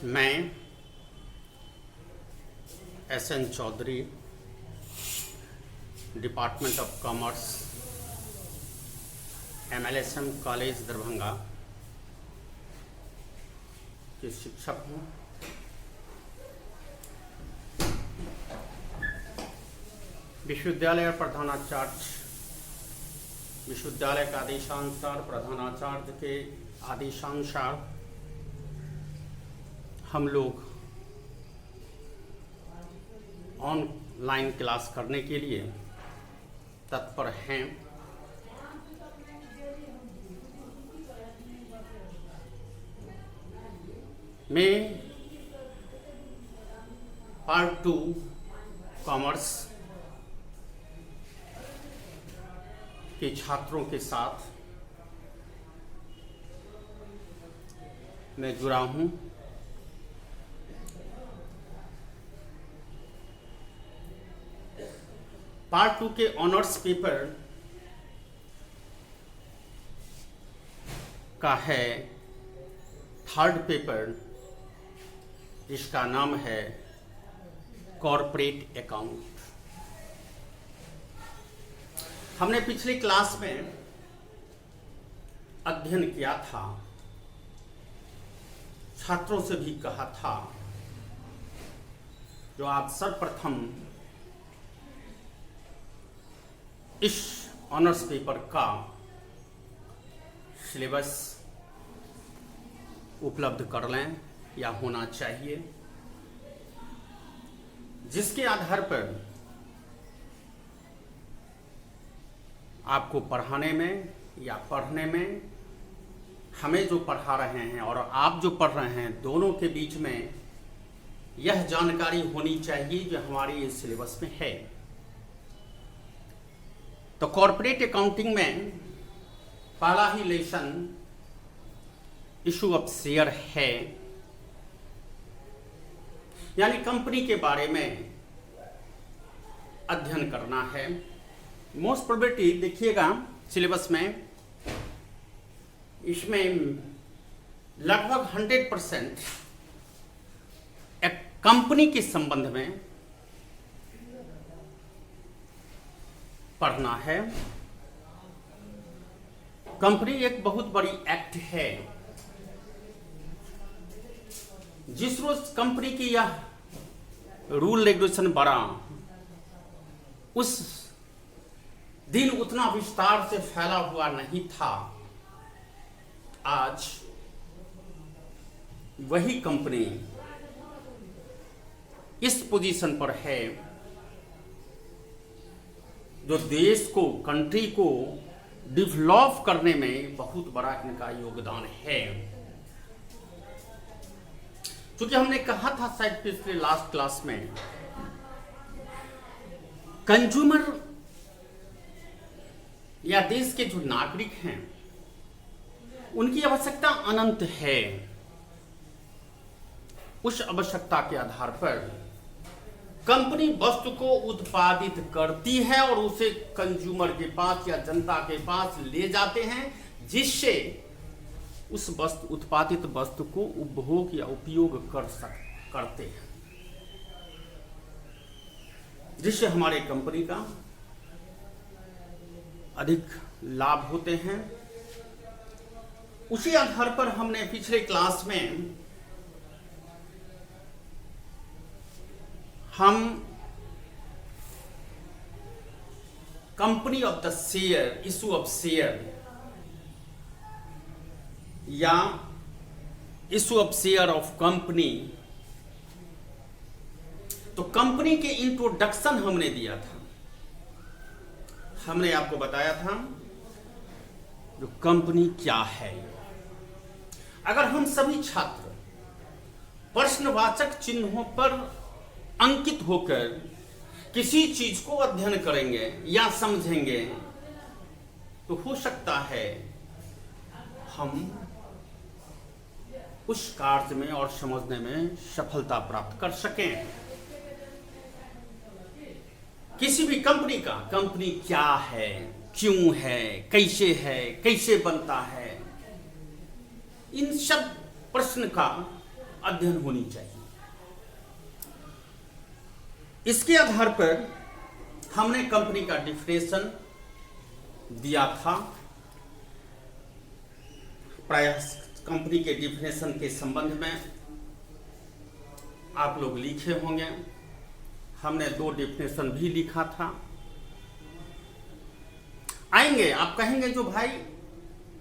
मैं SN Chaudhary, department of commerce, MLSM college Darbhanga के शिक्षक हूँ। विश्वविद्यालय प्रधानाचार्य, विश्वविद्यालय का आदेशानुसार प्रधानाचार्य के आदेशानुसार हम लोग ऑनलाइन क्लास करने के लिए तत्पर हैं। मैं पार्ट 2 कॉमर्स के छात्रों के साथ मैं जुड़ा हूँ। पार्ट 2 के ऑनर्स पेपर का है थर्ड पेपर, जिसका नाम है कॉर्पोरेट अकाउंट। हमने पिछली क्लास में अध्ययन किया था, छात्रों से भी कहा था, जो आप सर्वप्रथम इस ऑनर्स पेपर का सिलेबस उपलब्ध कर लें या होना चाहिए, जिसके आधार पर आपको पढ़ाने में या पढ़ने में, हमें जो पढ़ा रहे हैं और आप जो पढ़ रहे हैं, दोनों के बीच में यह जानकारी होनी चाहिए जो हमारे इस सिलेबस में है। तो कॉर्पोरेट अकाउंटिंग में पहला ही लेसन इशू ऑफ शेयर है, यानी कंपनी के बारे में अध्ययन करना है। मोस्ट प्रोबेबिलिटी देखिएगा सिलेबस में, इसमें लगभग 100% एक कंपनी के संबंध में पढ़ना है। कंपनी एक बहुत बड़ी एक्ट है, जिस रोज कंपनी की यह रूल रेगुलेशन बना, उस दिन उतना विस्तार से फैला हुआ नहीं था। आज वही कंपनी इस पोजीशन पर है जो देश को, कंट्री को डेवलप करने में बहुत बड़ा इनका योगदान है। क्योंकि हमने कहा था शायद पिछले लास्ट क्लास में, कंज्यूमर या देश के जो नागरिक हैं, उनकी आवश्यकता अनंत है। उस आवश्यकता के आधार पर कंपनी वस्तु को उत्पादित करती है और उसे कंज्यूमर के पास या जनता के पास ले जाते हैं, जिससे उस वस्तु, उत्पादित वस्तु को उपभोग या उपयोग करते हैं, जिससे हमारे कंपनी का अधिक लाभ होते हैं। उसी आधार पर हमने पिछले क्लास में हम company of the share, issue of share या issue of share of company, तो कंपनी के इंट्रोडक्शन हमने दिया था। हमने आपको बताया था जो कंपनी क्या है। अगर हम सभी छात्र प्रश्नवाचक चिन्हों पर अंकित होकर किसी चीज को अध्ययन करेंगे या समझेंगे, तो हो सकता है हम उस कार्य में और समझने में सफलता प्राप्त कर सकें। किसी भी कंपनी का, कंपनी क्या है, क्यों है, कैसे बनता है, इन सब प्रश्न का अध्ययन होनी चाहिए। इसके आधार पर हमने कंपनी का डिफिनेशन दिया था। प्राय कंपनी के डिफिनेशन के संबंध में आप लोग लिखे होंगे। हमने 2 डिफिनेशन भी लिखा था। आएंगे, आप कहेंगे जो भाई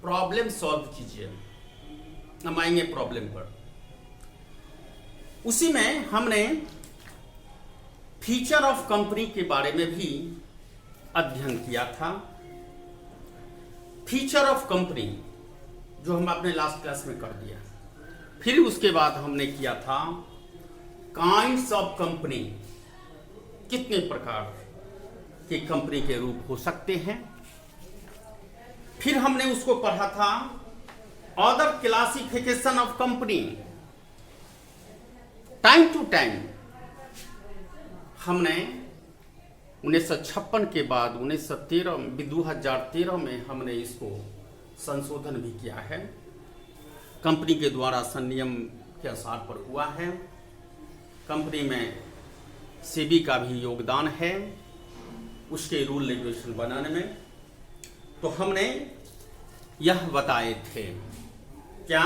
प्रॉब्लम सॉल्व कीजिए, हम आएंगे प्रॉब्लम पर। उसी में हमने फीचर ऑफ कंपनी के बारे में भी अध्ययन किया था। फीचर ऑफ कंपनी जो हम अपने लास्ट क्लास में कर दिया। फिर उसके बाद हमने किया था काइंड्स ऑफ कंपनी, कितने प्रकार की कंपनी के रूप हो सकते हैं। फिर हमने उसको पढ़ा था other classification of company. Time to time हमने 1956 के बाद 2013 में हमने इसको संशोधन भी किया है। कंपनी के द्वारा संनियम के आधार पर हुआ है। कंपनी में सेबी का भी योगदान है उसके रूल रेगुलेशन बनाने में। तो हमने यह बताए थे क्या,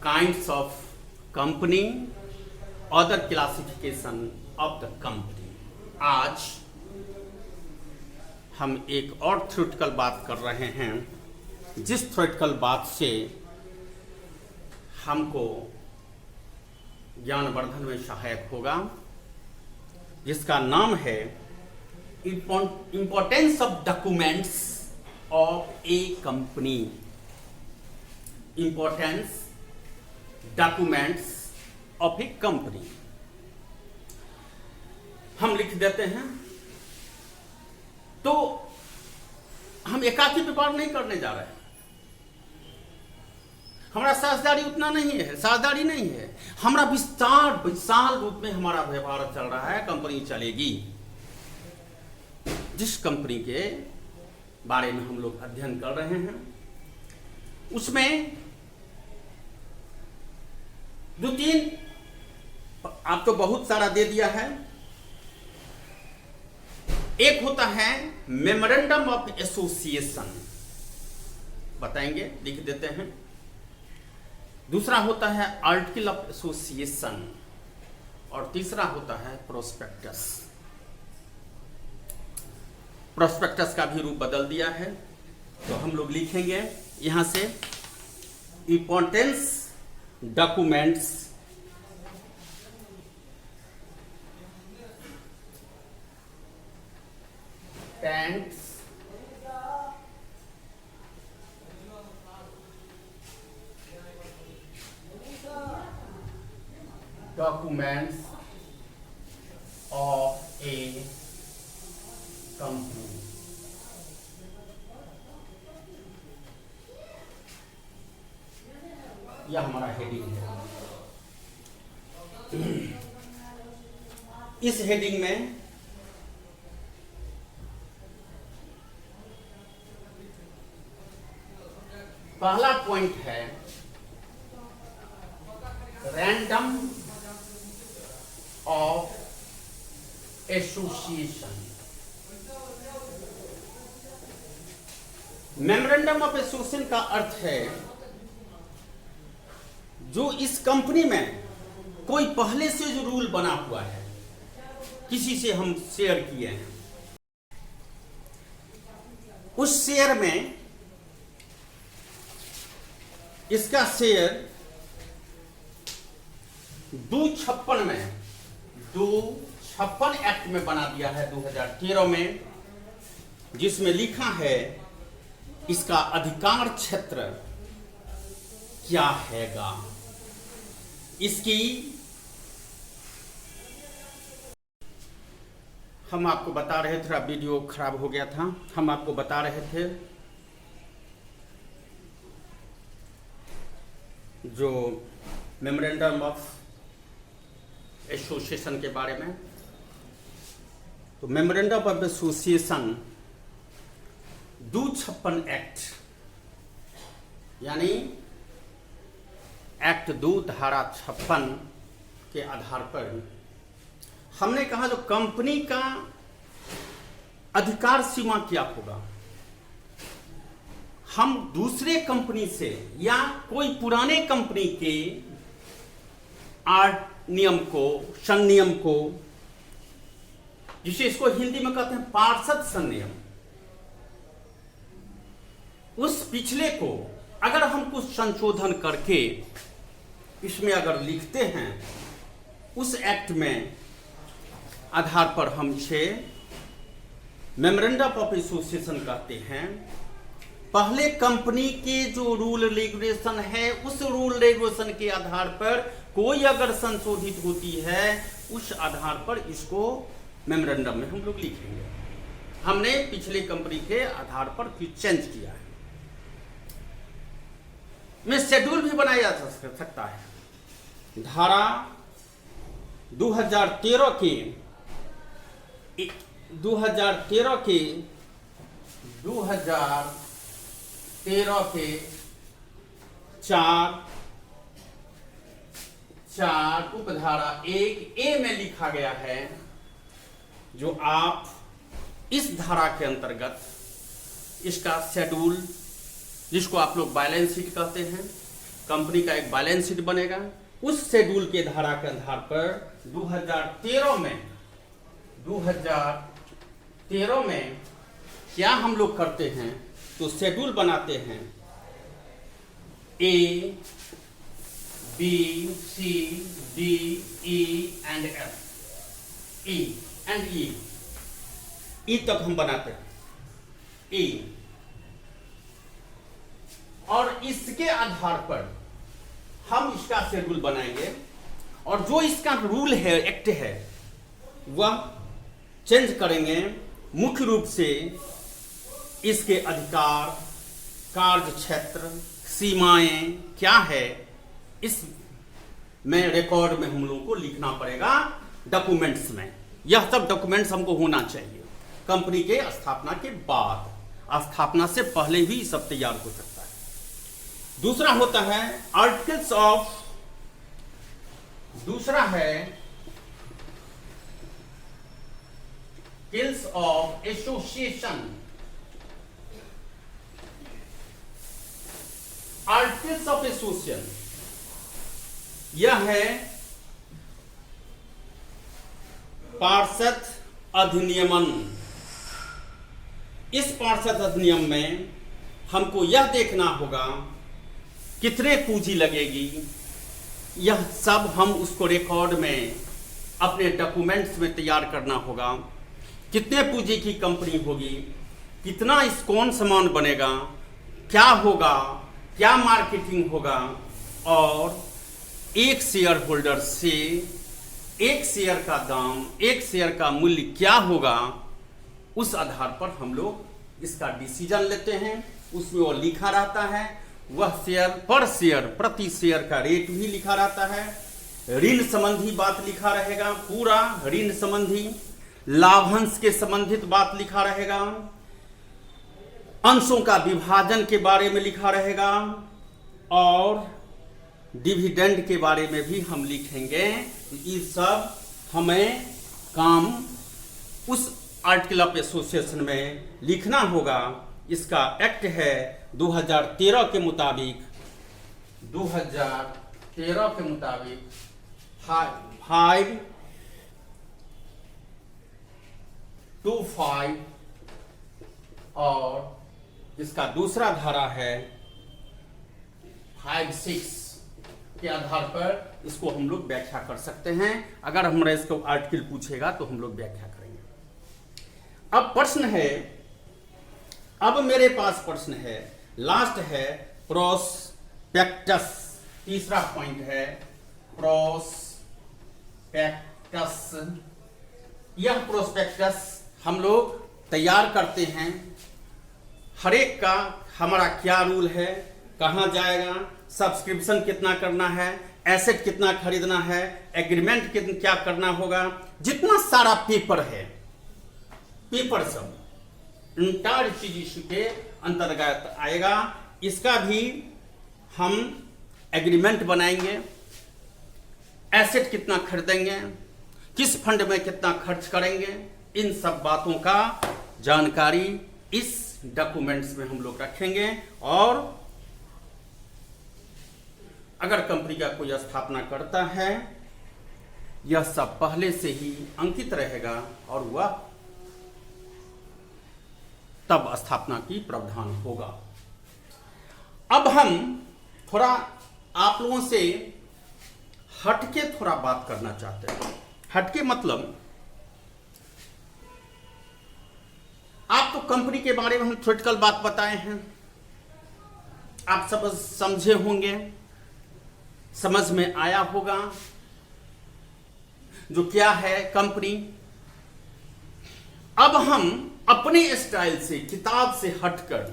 kinds of company, other classification of the company. आज हम एक और थ्योरेटिकल बात कर रहे हैं, जिस थ्योरेटिकल बात से हमको ज्ञानवर्धन में सहायक होगा, जिसका नाम है importance of documents of A company. Importance documents of A company हम लिख देते हैं। तो हम एकाकी व्यापार नहीं करने जा रहे हैं। हमारा साझेदारी उतना नहीं है, साझेदारी नहीं है। हमारा विशाल रूप में हमारा व्यापार चल रहा है, कंपनी चलेगी। जिस कंपनी के बारे में हम लोग अध्ययन कर रहे हैं उसमें 2-3 आपको बहुत सारा दे दिया है। एक होता है मेमोरेंडम ऑफ एसोसिएशन, बताएंगे, लिख देते हैं। दूसरा होता है आर्टिकल ऑफ एसोसिएशन और तीसरा होता है प्रोस्पेक्टस। प्रोस्पेक्टस का भी रूप बदल दिया है। तो हम लोग लिखेंगे यहां से importance documents tanks documents of a company। यह हमारा हेडिंग है। इस हेडिंग में पहला पॉइंट है random of association. Memorandum of association का अर्थ है जो इस कंपनी में कोई पहले से जो रूल बना हुआ है, किसी से हम शेयर किए हैं, उस शेयर में इसका शेयर 256 में 256 एक्ट में बना दिया है 2013 में, जिसमें लिखा है इसका अधिकार क्षेत्र क्या हैगा। इसकी हम आपको बता रहे थे, थोड़ा वीडियो खराब हो गया था, हम आपको बता रहे थे जो मेमोरेंडम ऑफ एसोसिएशन के बारे में। तो मेमोरेंडम ऑफ एसोसिएशन 256 एक्ट यानी एक्ट 2 धारा 56 के आधार पर हमने कहा जो कंपनी का अधिकार सीमा क्या होगा, हम दूसरे कंपनी से या कोई पुराने कंपनी के नियम को, संनियम को, जिसे इसको हिंदी में कहते हैं पार्षद संनियम, उस पिछले को अगर हम कुछ संशोधन करके इसमें अगर लिखते हैं, उस एक्ट में आधार पर हम इसे मेमोरेंडम ऑफ एसोसिएशन कहते हैं। पहले कंपनी के जो रूल रेगुलेशन है, उस रूल रेगुलेशन के आधार पर कोई अगर संशोधित होती है, उस आधार पर इसको मेमोरेंडम में हम लोग लिखेंगे। हमने पिछले कंपनी के आधार पर फिर चेंज किया है। में शेड्यूल भी बनाया जा सकता है। धारा 2013 के 4 उपधारा 1A में लिखा गया है, जो आप इस धारा के अंतर्गत इसका शेड्यूल, जिसको आप लोग बैलेंस शीट कहते हैं, कंपनी का एक बैलेंस शीट बनेगा। उस शेड्यूल के धारा के आधार पर 2013 में क्या हम लोग करते हैं, तो शेड्यूल बनाते हैं A, B, C, D, E and F, E तक हम बनाते हैं E, और इसके आधार पर हम इसका शेड्यूल बनाएंगे, और जो इसका रूल है, एक्ट है, वह चेंज करेंगे। मुख्य रूप से इसके अधिकार, कार्य क्षेत्र, सीमाएं क्या है, इस में रिकॉर्ड में हम लोगों को लिखना पड़ेगा डॉक्यूमेंट्स में। यह सब डॉक्यूमेंट्स हमको होना चाहिए कंपनी के स्थापना के बाद। स्थापना से पहले भी सब तैयार हो सकता है। दूसरा होता है आर्टिकल्स ऑफ, दूसरा है articles of association. Articles of association यह है पार्षद अधिनियमन। इस पार्षद अधिनियम में हमको यह देखना होगा कितने पूंजी लगेगी, यह सब हम उसको रिकॉर्ड में अपने डॉक्यूमेंट्स में तैयार करना होगा। कितने पूंजी की कंपनी होगी, कितना इस कौन सामान बनेगा, क्या होगा, क्या मार्केटिंग होगा, और एक शेयर होल्डर से एक शेयर का दाम, एक शेयर का मूल्य क्या होगा, उस आधार पर हम लोग इसका डिसीजन लेते हैं। उसमें वो लिखा रहता है, वह शेयर पर शेयर, प्रति शेयर का रेट भी लिखा रहता है। ऋण संबंधी बात लिखा रहेगा, पूरा ऋण संबंधी, लाभांश के संबंधित बात लिखा रहेगा, अंशों का विभाजन के बारे में लिखा रहेगा, और डिविडेंड के बारे में भी हम लिखेंगे। ये सब हमें काम उस आर्टिकल ऑफ एसोसिएशन में लिखना होगा। इसका एक्ट है 2013 के मुताबिक 525, और इसका दूसरा धारा है 56 के आधार पर इसको हम लोग व्याख्या कर सकते हैं। अगर हमारा इसको आर्टिकल पूछेगा तो हम लोग व्याख्या करेंगे। अब प्रश्न है, अब मेरे पास प्रश्न है, लास्ट है प्रोस्पेक्टस। तीसरा पॉइंट है प्रोस्पेक्टस। यह प्रोस्पेक्टस हम लोग तैयार करते हैं। हर एक का हमारा क्या रूल है, कहाँ जाएगा, सब्सक्रिप्शन कितना करना है, एसेट कितना खरीदना है, एग्रीमेंट क्या करना होगा, जितना सारा पेपर है, पेपर सब इंटायर चीज इसके अंतर्गत आएगा। इसका भी हम एग्रीमेंट बनाएंगे, एसेट कितना खरीदेंगे, किस फंड में कितना खर्च करेंगे, इन सब बातों का जानकारी इस डॉक्यूमेंट्स में हम लोग रखेंगे। और अगर कंपनी का कोई स्थापना करता है, यह सब पहले से ही अंकित रहेगा और वह तब स्थापना की प्रावधान होगा। अब हम थोड़ा आप लोगों से हटके थोड़ा बात करना चाहते हैं। हटके मतलब आप तो कंपनी के बारे में हम थ्योरेटिकल बात बताए हैं, आप सब समझे होंगे, समझ में आया होगा जो क्या है कंपनी। अब हम अपने स्टाइल से, किताब से हटकर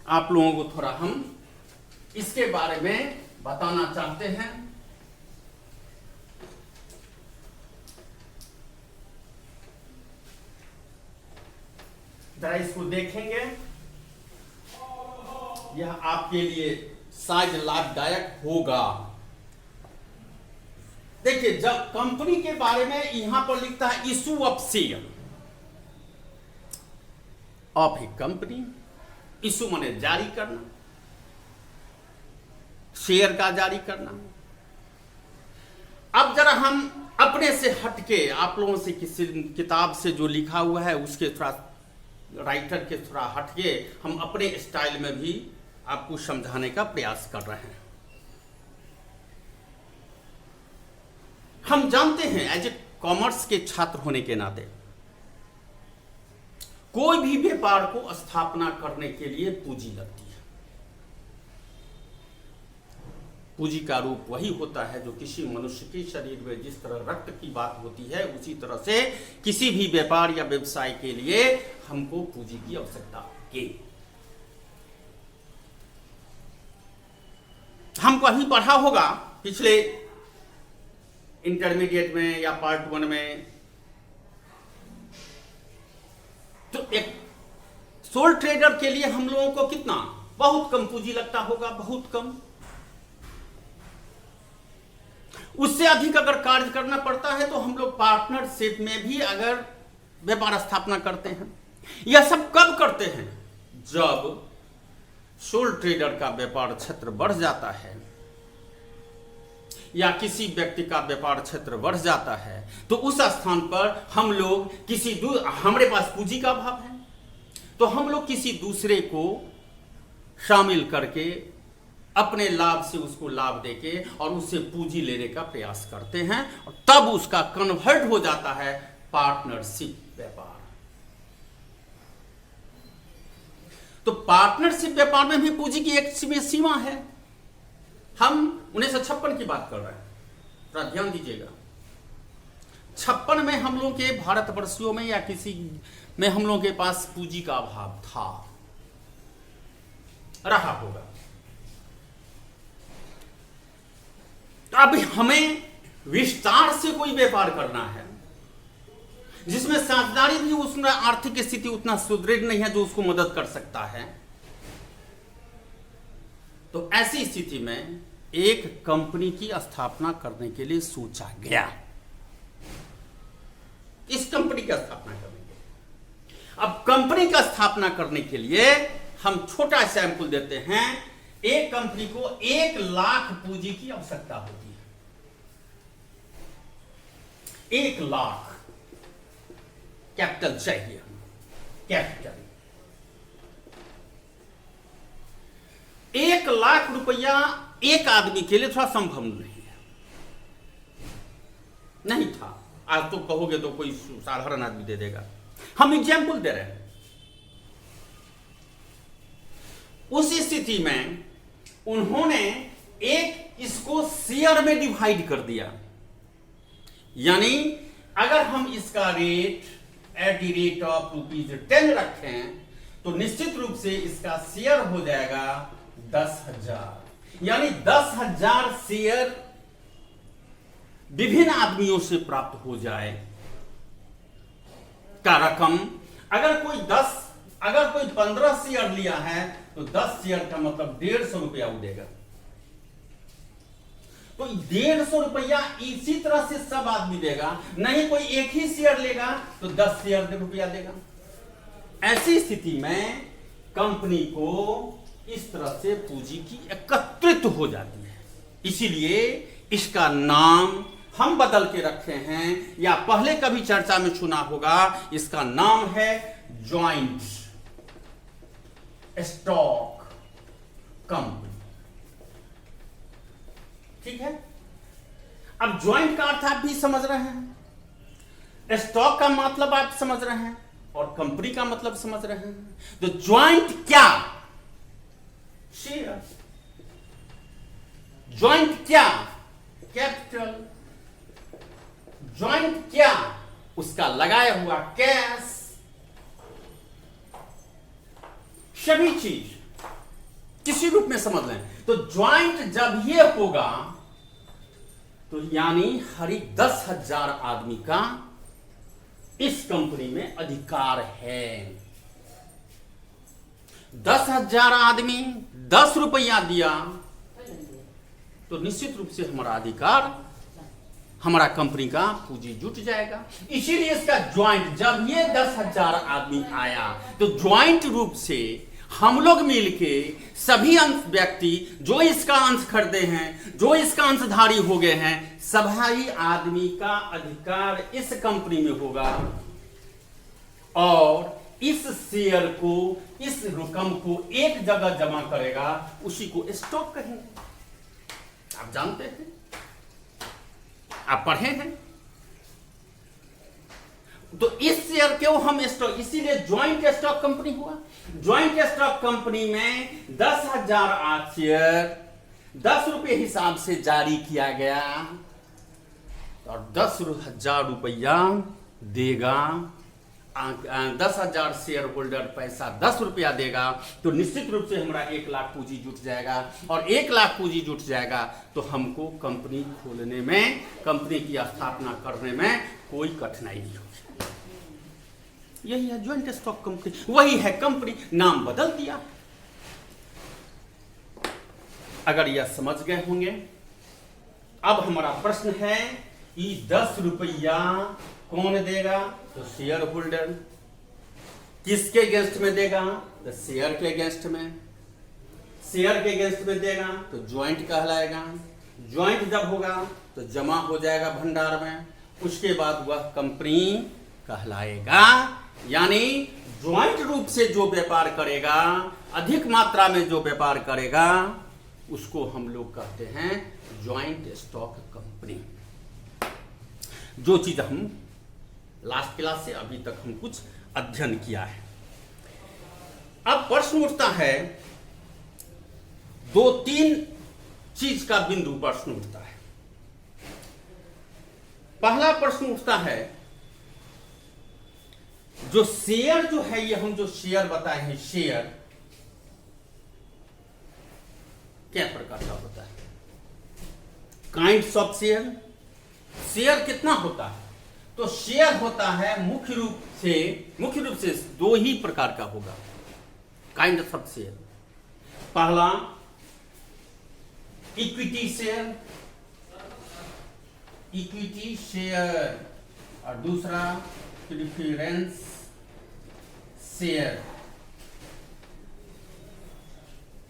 आप लोगों को थोड़ा हम इसके बारे में बताना चाहते हैं। जरा इसको देखेंगे, यह आपके लिए शायद लाभदायक होगा। देखिए, जब कंपनी के बारे में यहां पर लिखता है issue of share of A company, issue माने जारी करना, शेयर का जारी करना। अब जरा हम अपने से हटके आप लोगों से किसी किताब से जो लिखा हुआ है उसके थोड़ा राइटर के थोड़ा हटके हम अपने स्टाइल में भी आपको समझाने का प्रयास कर रहे हैं। हम जानते हैं एज ए कॉमर्स के छात्र होने के नाते कोई भी व्यापार को स्थापना करने के लिए पूंजी लगती है। पूंजी का रूप वही होता है जो किसी मनुष्य के शरीर में जिस तरह रक्त की बात होती है, उसी तरह से किसी भी व्यापार या व्यवसाय के लिए हमको पूंजी की आवश्यकता होगी। हमको अभी पढ़ा होगा पिछले इंटरमीडिएट में या पार्ट 1 में, तो एक सोल ट्रेडर के लिए हम लोगों को कितना बहुत कम पूंजी लगता होगा, बहुत कम। उससे अधिक अगर कार्य करना पड़ता है तो हम लोग पार्टनरशिप में भी अगर व्यापार स्थापना करते हैं। यह सब कब करते हैं? जब सोल ट्रेडर का व्यापार क्षेत्र बढ़ जाता है या किसी व्यक्ति का व्यापार क्षेत्र बढ़ जाता है, तो उस स्थान पर हम लोग हमारे पास पूंजी का अभाव है, तो हम लोग किसी दूसरे को शामिल करके अपने लाभ से उसको लाभ देके और उससे पूंजी लेने का प्रयास करते हैं, और तब उसका कन्वर्ट हो जाता है पार्टनरशिप व्यापार। तो पार्टनरशिप व्यापार में भी पूंजी की एक सीमा है। हम 1956 की बात कर रहे हैं, थोड़ा ध्यान दीजिएगा। 56 में हम लोग के भारतवर्षियों में या किसी में हम लोगों के पास पूंजी का अभाव था, रहा होगा। तो अब हमें विस्तार से कोई व्यापार करना है जिसमें साझेदारी भी, उसमें आर्थिक स्थिति उतना सुदृढ़ नहीं है जो उसको मदद कर सकता है। तो ऐसी स्थिति में एक कंपनी की स्थापना करने के लिए सोचा गया। इस कंपनी की स्थापना करने के लिए, अब कंपनी का स्थापना करने के लिए हम छोटा सैंपल देते हैं। एक कंपनी को 1 लाख पूंजी की आवश्यकता होती है। 1 लाख कैपिटल चाहिए, कैपिटल 1 लाख रुपया एक आदमी के लिए थोड़ा संभव नहीं है, नहीं था। आज तो कहोगे तो कोई साधारण आदमी दे देगा। हम एग्जाम्पल दे रहे हैं। उस स्थिति में उन्होंने इसको शेयर में डिवाइड कर दिया, यानी अगर हम इसका rate at the rate of ₹10 रखें तो निश्चित रूप से इसका शेयर हो जाएगा 10,000, यानी 10,000 शेयर विभिन्न आदमियों से प्राप्त हो जाए का रकम। अगर कोई 15 शेयर लिया है तो 10 शेयर का मतलब 150 रुपया वो देगा। तो 150 रुपया इसी तरह से सब आदमी देगा, नहीं कोई एक ही शेयर लेगा तो 10 शेयर रुपया देगा। ऐसी स्थिति में कंपनी को इस तरह से पूंजी की एकत्रित हो जाती है। इसीलिए इसका नाम हम बदल के रखे हैं, या पहले कभी चर्चा में सुना होगा, इसका नाम है ज्वाइंट स्टॉक कंपनी। ठीक है, अब ज्वाइंट का अर्थ आप भी समझ रहे हैं, स्टॉक का मतलब आप समझ रहे हैं, और कंपनी का मतलब समझ रहे हैं। तो ज्वाइंट क्या? शेयर। ज्वाइंट क्या? कैपिटल। ज्वाइंट क्या? उसका लगाया हुआ कैश। सभी चीज किसी रूप में समझ लें। तो ज्वाइंट जब ये होगा तो यानी हर एक 10,000 आदमी का इस कंपनी में अधिकार है। 10,000 आदमी 10 रुपया दिया तो निश्चित रूप से हमारा अधिकार, हमारा कंपनी का पूंजी जुट जाएगा। इसीलिए इसका ज्वाइंट, जब ये 10,000 आदमी आया तो ज्वाइंट रूप से हम लोग मिलके सभी अंश व्यक्ति जो इसका अंश खरीदे हैं, जो इसका अंशधारी हो गए हैं, सभी आदमी का अधिकार इस कंपनी में होगा, और इस शेयर को, इस रकम को एक जगह जमा करेगा, उसी को स्टॉक कहेंगे। आप जानते हैं, आप पढ़े हैं। तो इस शेयर को हम स्टॉक, इसीलिए ज्वाइंट स्टॉक कंपनी हुआ। ज्वाइंट स्टॉक कंपनी में 10,000 शेयर 10 रुपये हिसाब से जारी किया गया, और 10,000 रुपया देगा। 10,000 शेयर होल्डर पैसा 10 रुपया देगा, तो निश्चित रूप से हमारा 1 लाख पूंजी जुट जाएगा, और 1 लाख पूंजी जुट जाएगा तो हमको कंपनी खोलने में, कंपनी की स्थापना करने में कोई कठिनाई नहीं होगी। यही है ज्वाइंट स्टॉक कंपनी, वही है कंपनी, नाम बदल दिया। अगर यह समझ गए होंगे, अब हमारा प्रश्न है कि 10 रुपया कौन देगा? तो शेयर होल्डर। किसके अगेंस्ट में देगा? तो शेयर के अगेंस्ट में। शेयर के अगेंस्ट में देगा तो ज्वाइंट कहलाएगा। ज्वाइंट जब होगा तो जमा हो जाएगा भंडार में, उसके बाद वह कंपनी कहलाएगा। यानी ज्वाइंट रूप से जो व्यापार करेगा, अधिक मात्रा में जो व्यापार करेगा, उसको हम लोग कहते हैं ज्वाइंट स्टॉक कंपनी। जो चीज हम लास्ट क्लास से अभी तक हम कुछ अध्ययन किया है। अब प्रश्न उठता है, 2-3 चीज का बिंदु प्रश्न उठता है। पहला प्रश्न उठता है, जो शेयर जो है, ये हम जो शेयर बताए हैं, शेयर क्या प्रकार का होता है? Kinds of share. शेयर कितना होता है? तो शेयर होता है मुख्य रूप से 2 ही प्रकार का होगा, काइंड ऑफ शेयर। पहला इक्विटी शेयर, इक्विटी शेयर, और दूसरा प्रेफरेंस शेयर।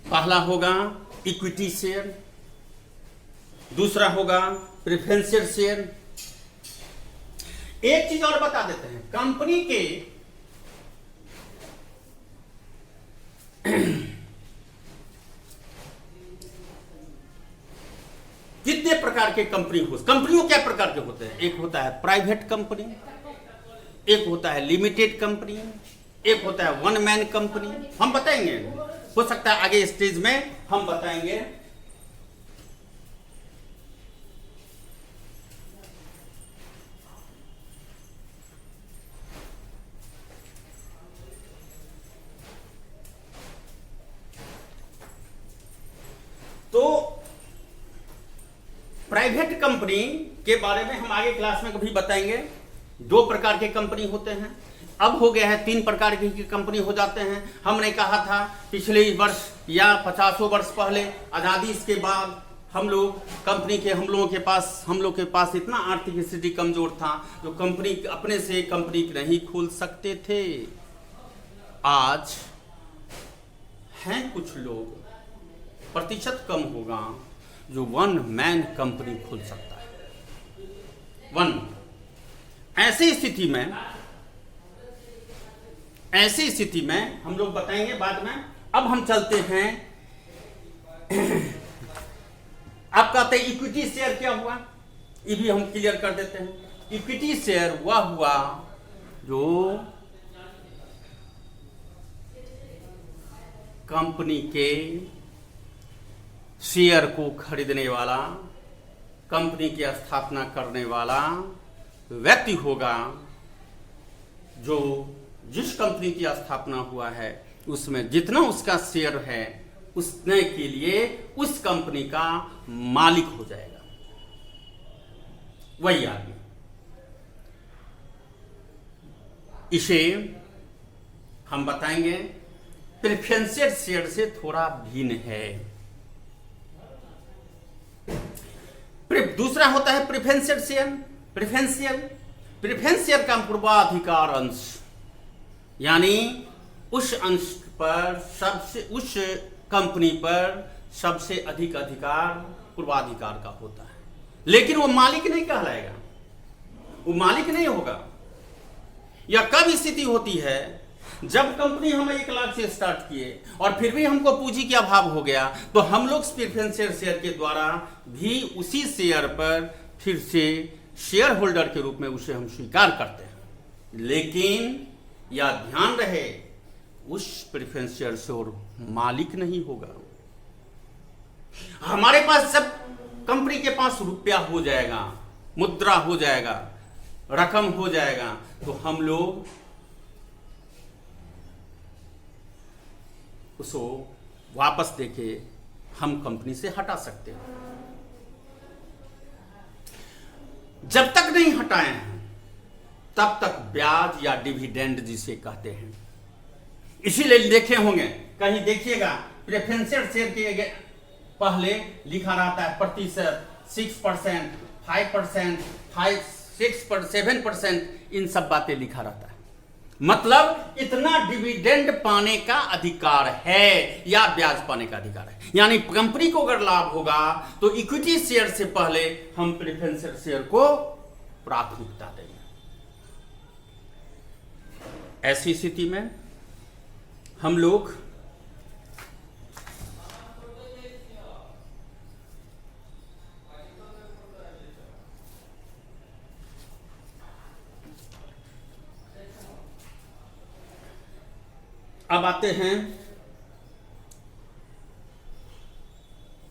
पहला होगा इक्विटी शेयर, दूसरा होगा प्रेफरेंशियल शेयर। एक चीज और बता देते हैं, कंपनी के कितने प्रकार के कंपनियों क्या प्रकार के होते हैं? एक होता है प्राइवेट कंपनी, एक होता है लिमिटेड कंपनी, एक होता है वन मैन कंपनी। हम बताएंगे, हो सकता है आगे स्टेज में हम बताएंगे। तो प्राइवेट कंपनी के बारे में हम आगे क्लास में कभी बताएंगे। 2 प्रकार के कंपनी होते हैं, अब हो गया है 3 प्रकार की कंपनी हो जाते हैं। हमने कहा था पिछले वर्ष या 50 वर्ष पहले, आजादी के बाद हम लोगों के पास इतना आर्थिक स्थिति कमजोर था जो कंपनी अपने से कंपनी नहीं खोल सकते थे। आज हैं कुछ लोग, प्रतिशत कम होगा, जो वन मैन कंपनी खोल सकता है। ऐसी स्थिति में हम लोग बताएंगे बाद में। अब हम चलते हैं, आप कहते हैं इक्विटी शेयर क्या हुआ, ये भी हम क्लियर कर देते हैं। इक्विटी शेयर वह हुआ जो कंपनी के शेयर को खरीदने वाला, कंपनी की स्थापना करने वाला व्यक्ति होगा, जो जिस कंपनी की स्थापना हुआ है उसमें जितना उसका शेयर है उसने के लिए उस कंपनी का मालिक हो जाएगा वही आदमी। इसे हम बताएंगे प्रेफरेंशियल शेयर से थोड़ा भिन्न है। दूसरा होता है प्रेफरेंशियल शेयर। प्रेफरेंशियल का पूर्वाधिकार अंश, यानी उस अंश पर उस कंपनी पर सबसे अधिक अधिकार पूर्वाधिकार का होता है, लेकिन वो मालिक नहीं कहलाएगा, वो मालिक नहीं होगा। यह कब स्थिति होती है, जब कंपनी हम 1 लाख से स्टार्ट किए और फिर भी हमको पूंजी के अभाव हो गया, तो हम लोग प्रेफरेंशियल शेयर के द्वारा भी उसी शेयर पर फिर से शेयर होल्डर के रूप में उसे हम स्वीकार करते हैं। लेकिन यह ध्यान रहे, उस प्रेफरेंशियल शेयर मालिक नहीं होगा। हमारे पास जब कंपनी के पास रुपया हो जाएगा, मुद्रा हो जाएगा, रकम हो जाएगा, तो हम लोग उसको वापस देके हम कंपनी से हटा सकते हैं। जब तक नहीं हटाए हैं तब तक ब्याज या डिविडेंड जिसे कहते हैं, इसीलिए देखे होंगे, कहीं देखिएगा प्रेफरेंशियल शेयर के पहले लिखा रहता है प्रतिशत 6%, 5%, 6%, 7%, इन सब बातें लिखा रहता है। मतलब इतना डिविडेंड पाने का अधिकार है या ब्याज पाने का अधिकार है। यानी कंपनी को अगर लाभ होगा तो इक्विटी शेयर से पहले हम प्रेफरेंशियल शेयर को प्राथमिकता देंगे। ऐसी स्थिति में हम लोग अब आते हैं,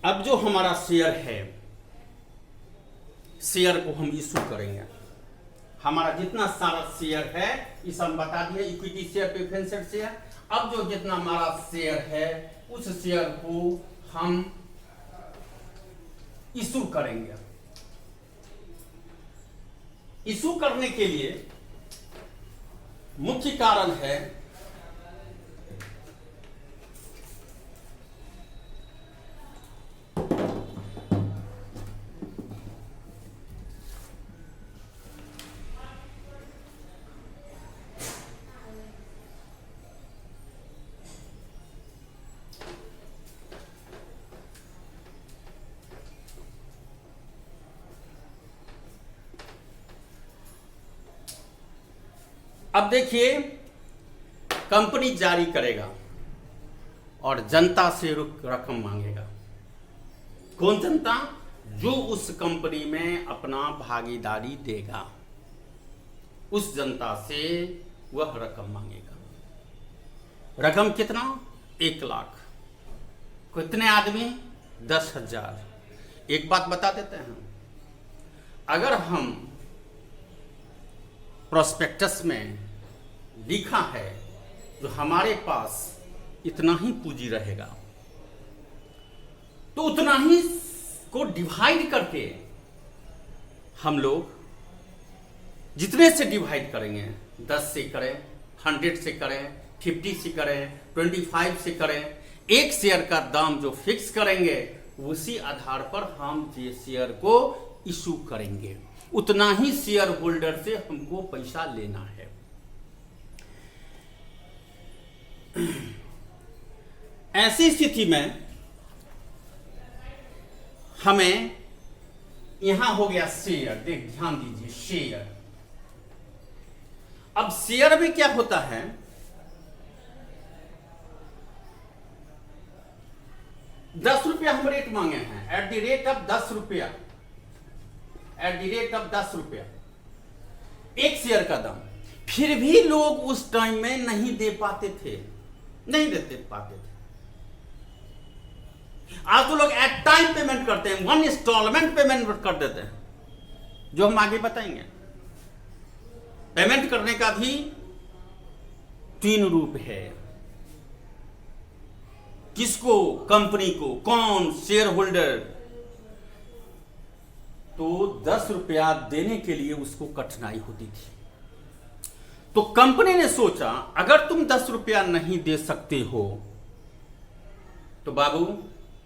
अब जो हमारा शेयर है, शेयर को हम इशू करेंगे। हमारा जितना सारा शेयर है इस हम बता दिए, इक्विटी शेयर, प्रेफरेंशियल शेयर। अब जो जितना हमारा शेयर है उस शेयर को हम इशू करेंगे। इशू करने के लिए मुख्य कारण है अब देखिए, कंपनी जारी करेगा और जनता से रकम मांगेगा। कौन जनता? जो उस कंपनी में अपना भागीदारी देगा, उस जनता से वह रकम मांगेगा। रकम कितना? 1 लाख। कितने आदमी? 10,000। एक बात बता देते हैं, अगर हम प्रोस्पेक्टस में लिखा है जो हमारे पास इतना ही पूंजी रहेगा, तो उतना ही को डिवाइड करके हम लोग जितने से डिवाइड करेंगे, 10 से करें, 100 से करें, 50 से करें, 25 से करें, एक शेयर का दाम जो फिक्स करेंगे उसी आधार पर हम ये शेयर को इशू करेंगे, उतना ही शेयर होल्डर से हमको पैसा लेना है। ऐसी स्थिति में हमें यहां हो गया शेयर, देख ध्यान दीजिए शेयर। अब शेयर में क्या होता है, ₹10 हम रेट मांगे हैं, at the rate of ₹10, at the rate of ₹10 एक शेयर का दाम। फिर भी लोग उस टाइम में नहीं दे पाते थे, नहीं देते पाते थे। आज तो लोग एट टाइम पेमेंट करते हैं, 1 इंस्टॉलमेंट पेमेंट कर देते हैं, जो हम आगे बताएंगे। पेमेंट करने का भी 3 रूप है। किसको? कंपनी को। कौन? Share holder. तो ₹10 देने के लिए उसको कठिनाई होती थी। तो कंपनी ने सोचा अगर तुम ₹10 नहीं दे सकते हो तो बाबू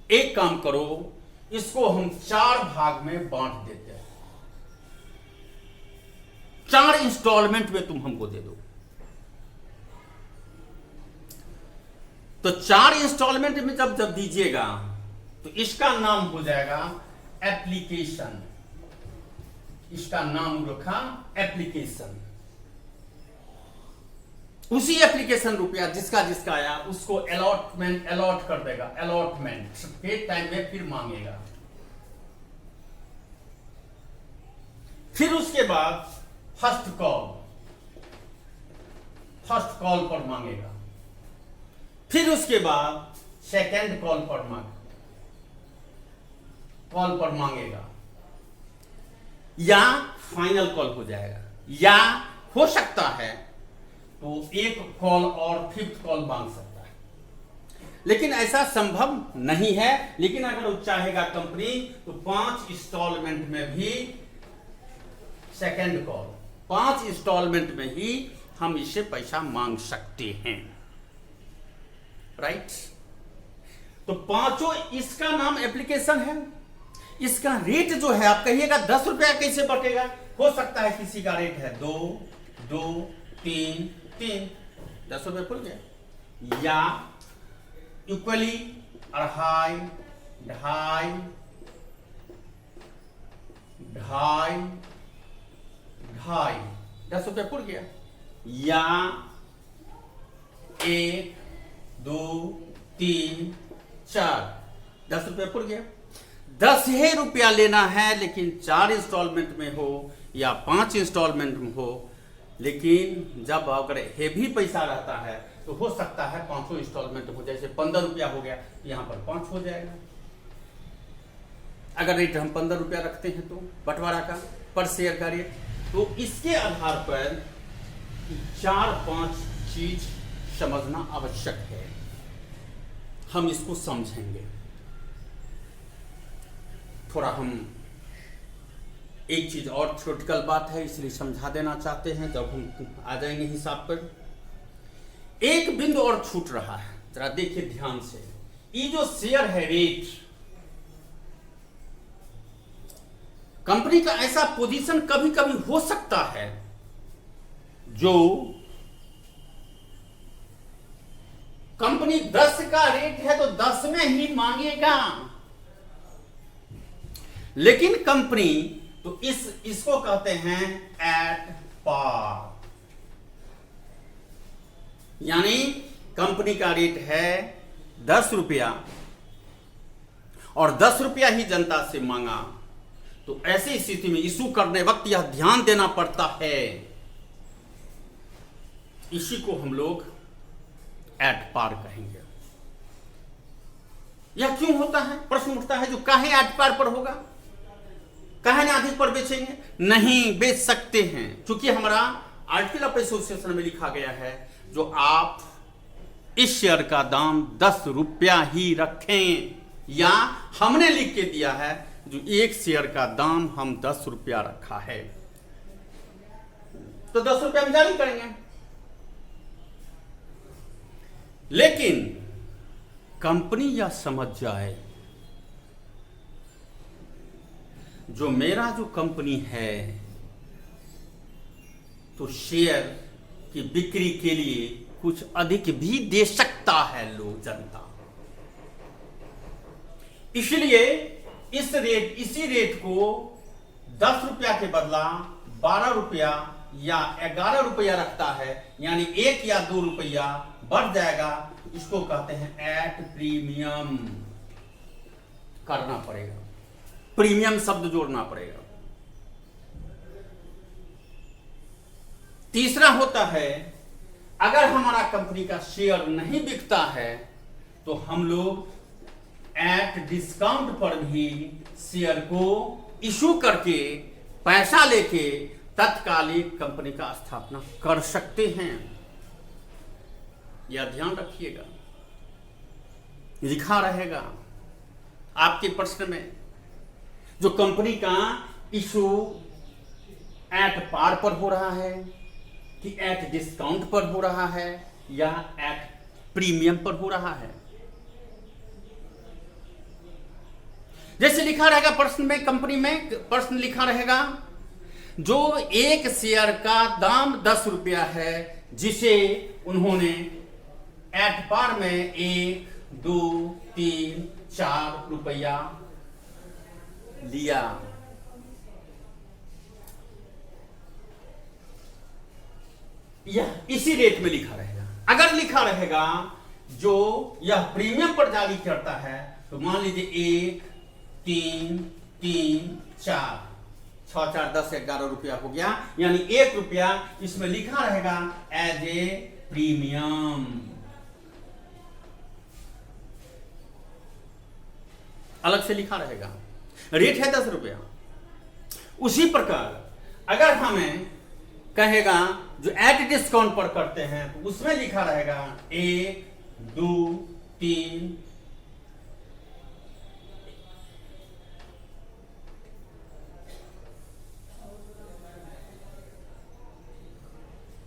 एक काम करो, इसको हम 4 भाग में बांट देते हैं, 4 इंस्टॉलमेंट में तुम हमको दे दो। तो 4 इंस्टॉलमेंट में जब जब दीजिएगा तो इसका नाम हो जाएगा एप्लीकेशन। इसका नाम रखा एप्लीकेशन। उसी एप्लीकेशन रुपया जिसका जिसका आया उसको अलॉटमेंट अलॉट कर देगा, अलॉटमेंट के टाइम में फिर मांगेगा। फिर उसके बाद फर्स्ट कॉल पर मांगेगा। फिर उसके बाद सेकंड कॉल पर मांगेगा, या फाइनल कॉल हो जाएगा, या हो सकता है तो एक कॉल और 5th कॉल मांग सकता है। लेकिन ऐसा संभव नहीं है। लेकिन अगर वो चाहेगा कंपनी तो 5 इंस्टॉलमेंट में भी सेकंड कॉल, 5 इंस्टॉलमेंट में ही हम इससे पैसा मांग सकते हैं, राइट। तो 5 इसका नाम एप्लीकेशन है। इसका रेट जो है आप कहिएगा ₹10 कैसे बटेगा? हो सकता है किसी का रेट है 2, 2, 3, 3, ₹10 खुल गया, या इक्वली 2.5, 2.5, 2.5, 2.5 ₹10 खुल गया, या 1, 2, 3, 4 ₹10 खुल गया। ₹10 लेना है, लेकिन 4 इंस्टॉलमेंट में हो या 5 इंस्टॉलमेंट में हो। लेकिन जब अगर हेवी पैसा रहता है तो हो सकता है 5 इंस्टॉलमेंट हो, जैसे ₹15 हो गया, यहां पर 5 हो जाएगा। अगर रेट हम ₹15 रखते हैं तो बंटवारा का पर शेयर का रेट, तो इसके आधार पर 4-5 चीज समझना आवश्यक है। हम इसको समझेंगे। थोड़ा हम एक चीज और थ्योरेटिकल बात है इसलिए समझा देना चाहते हैं, जब हम आ जाएंगे हिसाब पर। एक बिंदु और छूट रहा है, जरा देखिए ध्यान से। ये जो शेयर है रेट, कंपनी का ऐसा पोजीशन कभी कभी हो सकता है जो कंपनी 10 का रेट है तो 10 में ही मांगेगा, लेकिन कंपनी तो इसको कहते हैं एट पार। यानी कंपनी का रेट है ₹10 और ₹10 ही जनता से मांगा, तो ऐसी स्थिति में इशू करने वक्त यह ध्यान देना पड़ता है। इसी को हम लोग एट पार कहेंगे। यह क्यों होता है? प्रश्न उठता है, जो काहे एट पार पर होगा, काहे ना अधिक पर बेचेंगे? नहीं बेच सकते हैं, क्योंकि हमारा आर्टिकल ऑफ एसोसिएशन में लिखा गया है जो आप इस शेयर का दाम ₹10 ही रखें, या हमने लिख के दिया है जो एक शेयर का दाम हम ₹10 रखा है तो ₹10 हम जारी करेंगे। लेकिन कंपनी यह समझ जाए जो मेरा जो कंपनी है तो शेयर की बिक्री के लिए कुछ अधिक भी दे सकता है लोग, जनता। इसलिए इसी रेट को 10 रुपया के बदला 12 रुपया या 11 रुपया रखता है, यानी 1 या 2 रुपया बढ़ जाएगा। इसको कहते हैं एट प्रीमियम करना पड़ेगा, प्रीमियम शब्द जोड़ना पड़ेगा। तीसरा होता है, अगर हमारा कंपनी का शेयर नहीं बिकता है तो हम लोग एट डिस्काउंट पर भी शेयर को इशू करके पैसा लेके तत्कालिक कंपनी का स्थापना कर सकते हैं। यह ध्यान रखिएगा, लिखा रहेगा आपके प्रश्न में। जो कंपनी का इशू एट पार पर हो रहा है कि एट डिस्काउंट पर हो रहा है या एट प्रीमियम पर हो रहा है। जैसे लिखा रहेगा प्रश्न में, कंपनी में प्रश्न लिखा रहेगा, जो एक शेयर का दाम 10 रुपया है जिसे उन्होंने एट पार में 1, 2, 3, 4 रुपया लिया। यह इसी रेट में लिखा रहेगा। अगर लिखा रहेगा जो यह प्रीमियम पर जारी करता है तो मान लीजिए 1, 3, 3, 4, 6, 4, 10, 11 रुपया हो गया, यानी 1 रुपया इसमें लिखा रहेगा एज ए प्रीमियम। अलग से लिखा रहेगा, रेट है 10 रुपया। उसी प्रकार अगर हमें कहेगा जो एट डिस्काउंट पर करते हैं तो उसमें लिखा रहेगा 1, 2, 3,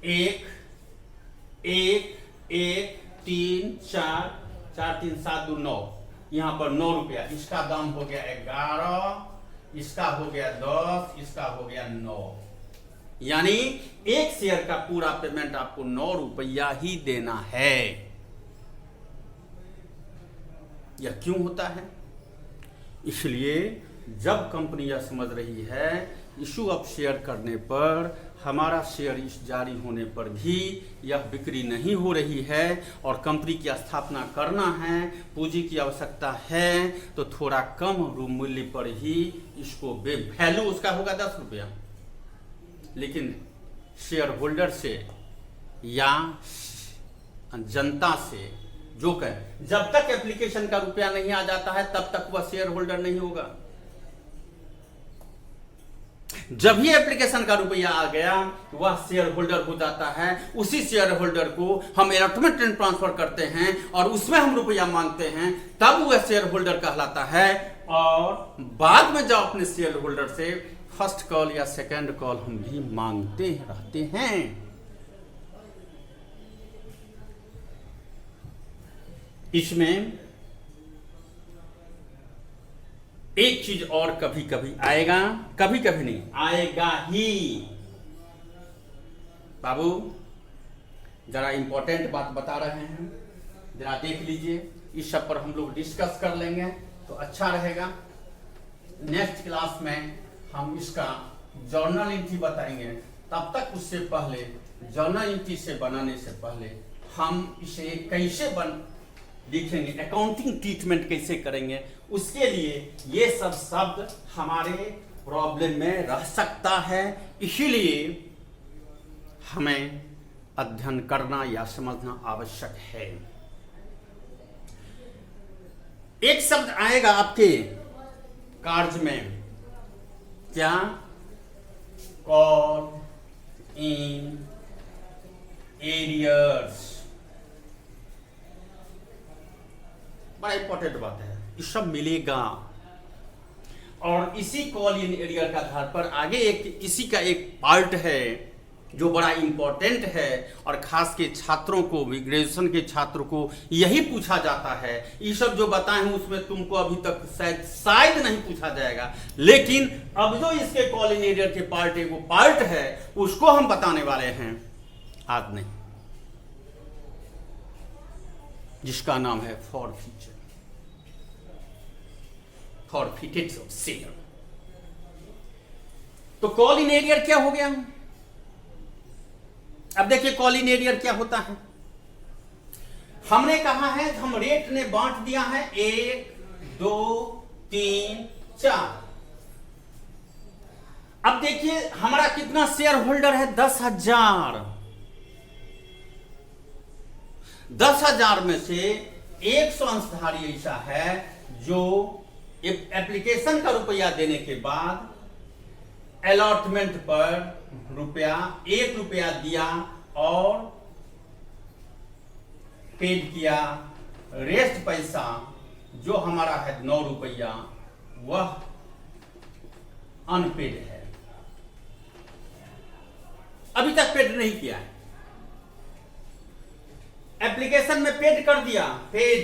1, 1, 1, 3, 4, 4, 3, 7, 2, 9, यहां पर 9 रुपया। इसका दाम हो गया 11, इसका हो गया 10, इसका हो गया 9, यानी एक शेयर का पूरा पेमेंट आपको 9 रुपया ही देना है। यह क्यों होता है? इसलिए जब कंपनी यह समझ रही है इशू ऑफ शेयर करने पर हमारा शेयर जारी होने पर भी यह बिक्री नहीं हो रही है और कंपनी की स्थापना करना है, पूंजी की आवश्यकता है, तो थोड़ा कम मूल्य पर ही इसको वैल्यू उसका होगा 10 रुपया, लेकिन शेयर होल्डर से या जनता से जो कहे, जब तक एप्लीकेशन का रुपया नहीं आ जाता है तब तक वह शेयर होल्डर नहीं होगा। जब ही एप्लीकेशन का रुपया आ गया वह शेयर होल्डर हो जाता है। उसी शेयर होल्डर को हम अलॉटमेंट ट्रांसफर करते हैं और उसमें हम रुपया मांगते हैं, तब वह शेयर होल्डर कहलाता है। और बाद में जब अपने शेयर होल्डर से फर्स्ट कॉल या सेकंड कॉल हम भी मांगते रहते हैं। इसमें एक चीज और कभी कभी आएगा, कभी कभी नहीं आएगा ही। बाबू जरा इंपॉर्टेंट बात बता रहे हैं, जरा देख लीजिए, इस सब पर हम लोग डिस्कस कर लेंगे तो अच्छा रहेगा। नेक्स्ट क्लास में हम इसका जर्नल एंट्री बताएंगे, तब तक उससे पहले जर्नल एंट्री से बनाने से पहले हम इसे कैसे लिखेंगे, अकाउंटिंग ट्रीटमेंट कैसे करेंगे, उसके लिए ये सब शब्द हमारे प्रॉब्लम में रह सकता है। इसीलिए हमें अध्ययन करना या समझना आवश्यक है। एक शब्द आएगा आपके कार्य में, क्या? Call in arrears. बड़ा इंपॉर्टेंट बात है, ये सब मिलेगा। और इसी कॉल इन एरियर का आधार पर आगे इसी का एक पार्ट है जो बड़ा इंपॉर्टेंट है और खास के छात्रों को भी, ग्रेजुएशन के छात्रों को यही पूछा जाता है। ये सब जो बताए हैं उसमें तुमको अभी तक शायद नहीं पूछा जाएगा, लेकिन अब जो इसके कॉलिन एरियर के पार्ट एक वो पार्ट है उसको हम बताने वाले हैं आज नहीं, जिसका नाम है फॉरफीचर, फॉरफिटेड ऑफ शेयर। तो कॉलिन एरियर क्या हो गया? अब देखिए कॉलिन एरियर क्या होता है। हमने कहा है, हम रेट ने बांट दिया है 1 2 3 4। अब देखिए हमारा कितना शेयर होल्डर है? 10,000। 10,000 में से 100 अंशधारी ऐसा है जो एप्लीकेशन का रुपया देने के बाद अलॉटमेंट पर ₹1 दिया और पेड किया। रेस्ट पैसा जो हमारा है ₹9 वह अनपेड है, अभी तक पेड नहीं किया है। एप्लीकेशन में पेड कर दिया, पेड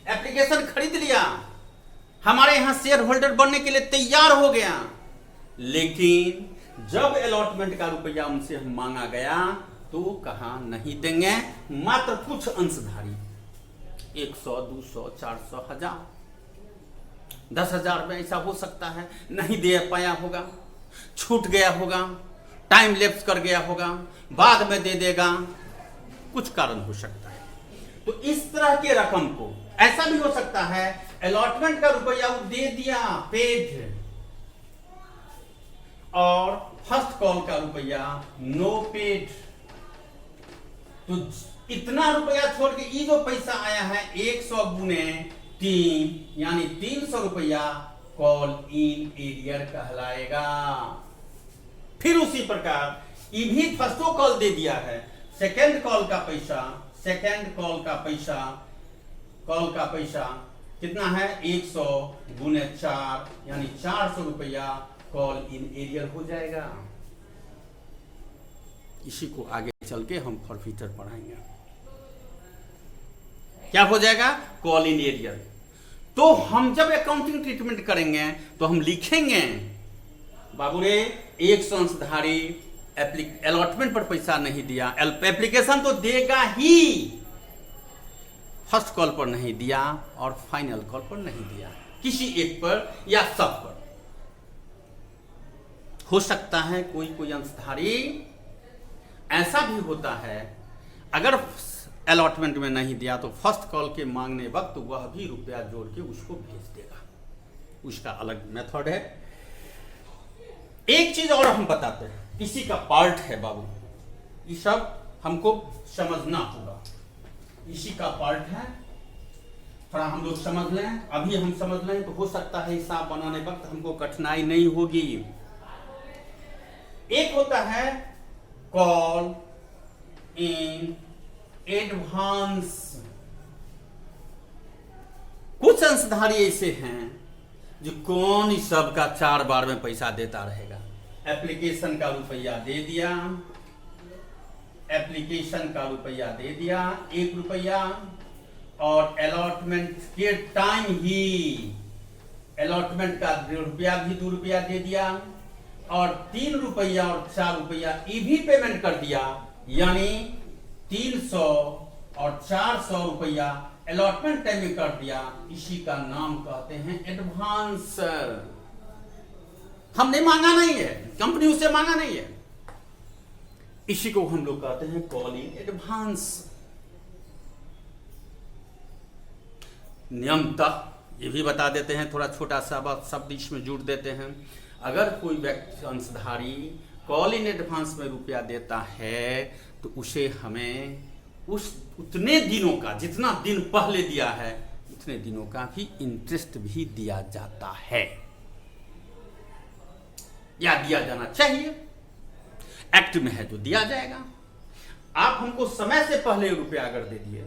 एप्लीकेशन खरीद लिया, हमारे यहां शेयर होल्डर बनने के लिए तैयार हो गया, लेकिन जब अलॉटमेंट का रुपया उनसे मांगा गया तो कहा नहीं देंगे, मात्र कुछ अंशधारी 100 200 400 1000 10,000 में ऐसा हो सकता है नहीं दे पाया होगा, छूट गया होगा, टाइम लैप्स कर गया होगा, बाद में दे देगा, कुछ कारण हो सकता है। तो इस तरह के रकम को ऐसा भी हो सकता है अलॉटमेंट का रुपया दे दिया पेड, और फर्स्ट कॉल का रुपया नो पेड। तो इतना रुपया छोड़ के ये जो पैसा आया है 100 गुने 3 यानी 300 रुपया कॉल इन एरियर कहलाएगा। फिर उसी प्रकार ये भी फर्स्टो कॉल दे दिया है, सेकेंड कॉल का पैसा, सेकेंड कॉल का पैसा कितना है? 100 गुने 4 यानी 400 रुपया कॉल इन एरियर हो जाएगा। इसी को आगे चल के हम फॉरफीचर पढ़ाएंगे। क्या हो जाएगा? Call in arrear. तो हम जब अकाउंटिंग ट्रीटमेंट करेंगे तो हम लिखेंगे बाबू रे 100 अंशधारी अलॉटमेंट पर पैसा नहीं दिया, एप्लीकेशन तो देगा ही, फर्स्ट कॉल पर नहीं दिया और फाइनल कॉल पर नहीं दिया, किसी एक पर या सब पर। हो सकता है कोई अंशधारी ऐसा भी होता है अगर अलॉटमेंट में नहीं दिया तो फर्स्ट कॉल के मांगने वक्त वह भी रुपया जोड़ के उसको भेज देगा, उसका अलग मेथड है। एक चीज और हम बताते हैं, इसी का पार्ट है बाबू, ये सब हमको समझना होगा, इसी का पार्ट है, थोड़ा हम लोग समझ लें। अभी हम समझ लें तो हो सकता है हिसाब बनाने वक्त हमको कठिनाई नहीं होगी। एक होता है कॉल इन एडवांस। कुछ अंशधारी ऐसे हैं जो कौन ही सबका 4 बार में पैसा देता रहेगा। एप्लीकेशन का रुपया दे दिया, एप्लीकेशन का रुपया दे दिया ₹1, और अलॉटमेंट के टाइम ही अलॉटमेंट का रुपया भी ₹2 दे दिया, और ₹3 और ₹4 ये भी पेमेंट कर दिया, यानी 300 और ₹400 अलॉटमेंट टाइम में कर दिया। इसी का नाम कहते हैं एडवांस। हमने मांगा नहीं है, कंपनी उसे मांगा नहीं है, इसी को हम लोग कहते हैं कॉल इन एडवांस। नियमतः ये भी बता देते हैं, थोड़ा छोटा सा शब्द इसमें जुड़ देते हैं। अगर कोई व्यक्ति अंशधारी कॉल इन एडवांस में रुपया देता है तो उसे हमें उतने दिनों का, जितना दिन पहले दिया है उतने दिनों का भी इंटरेस्ट भी दिया जाता है, या दिया जाना चाहिए, एक्ट में है जो दिया जाएगा। आप हमको समय से पहले रुपया अगर दे दिए,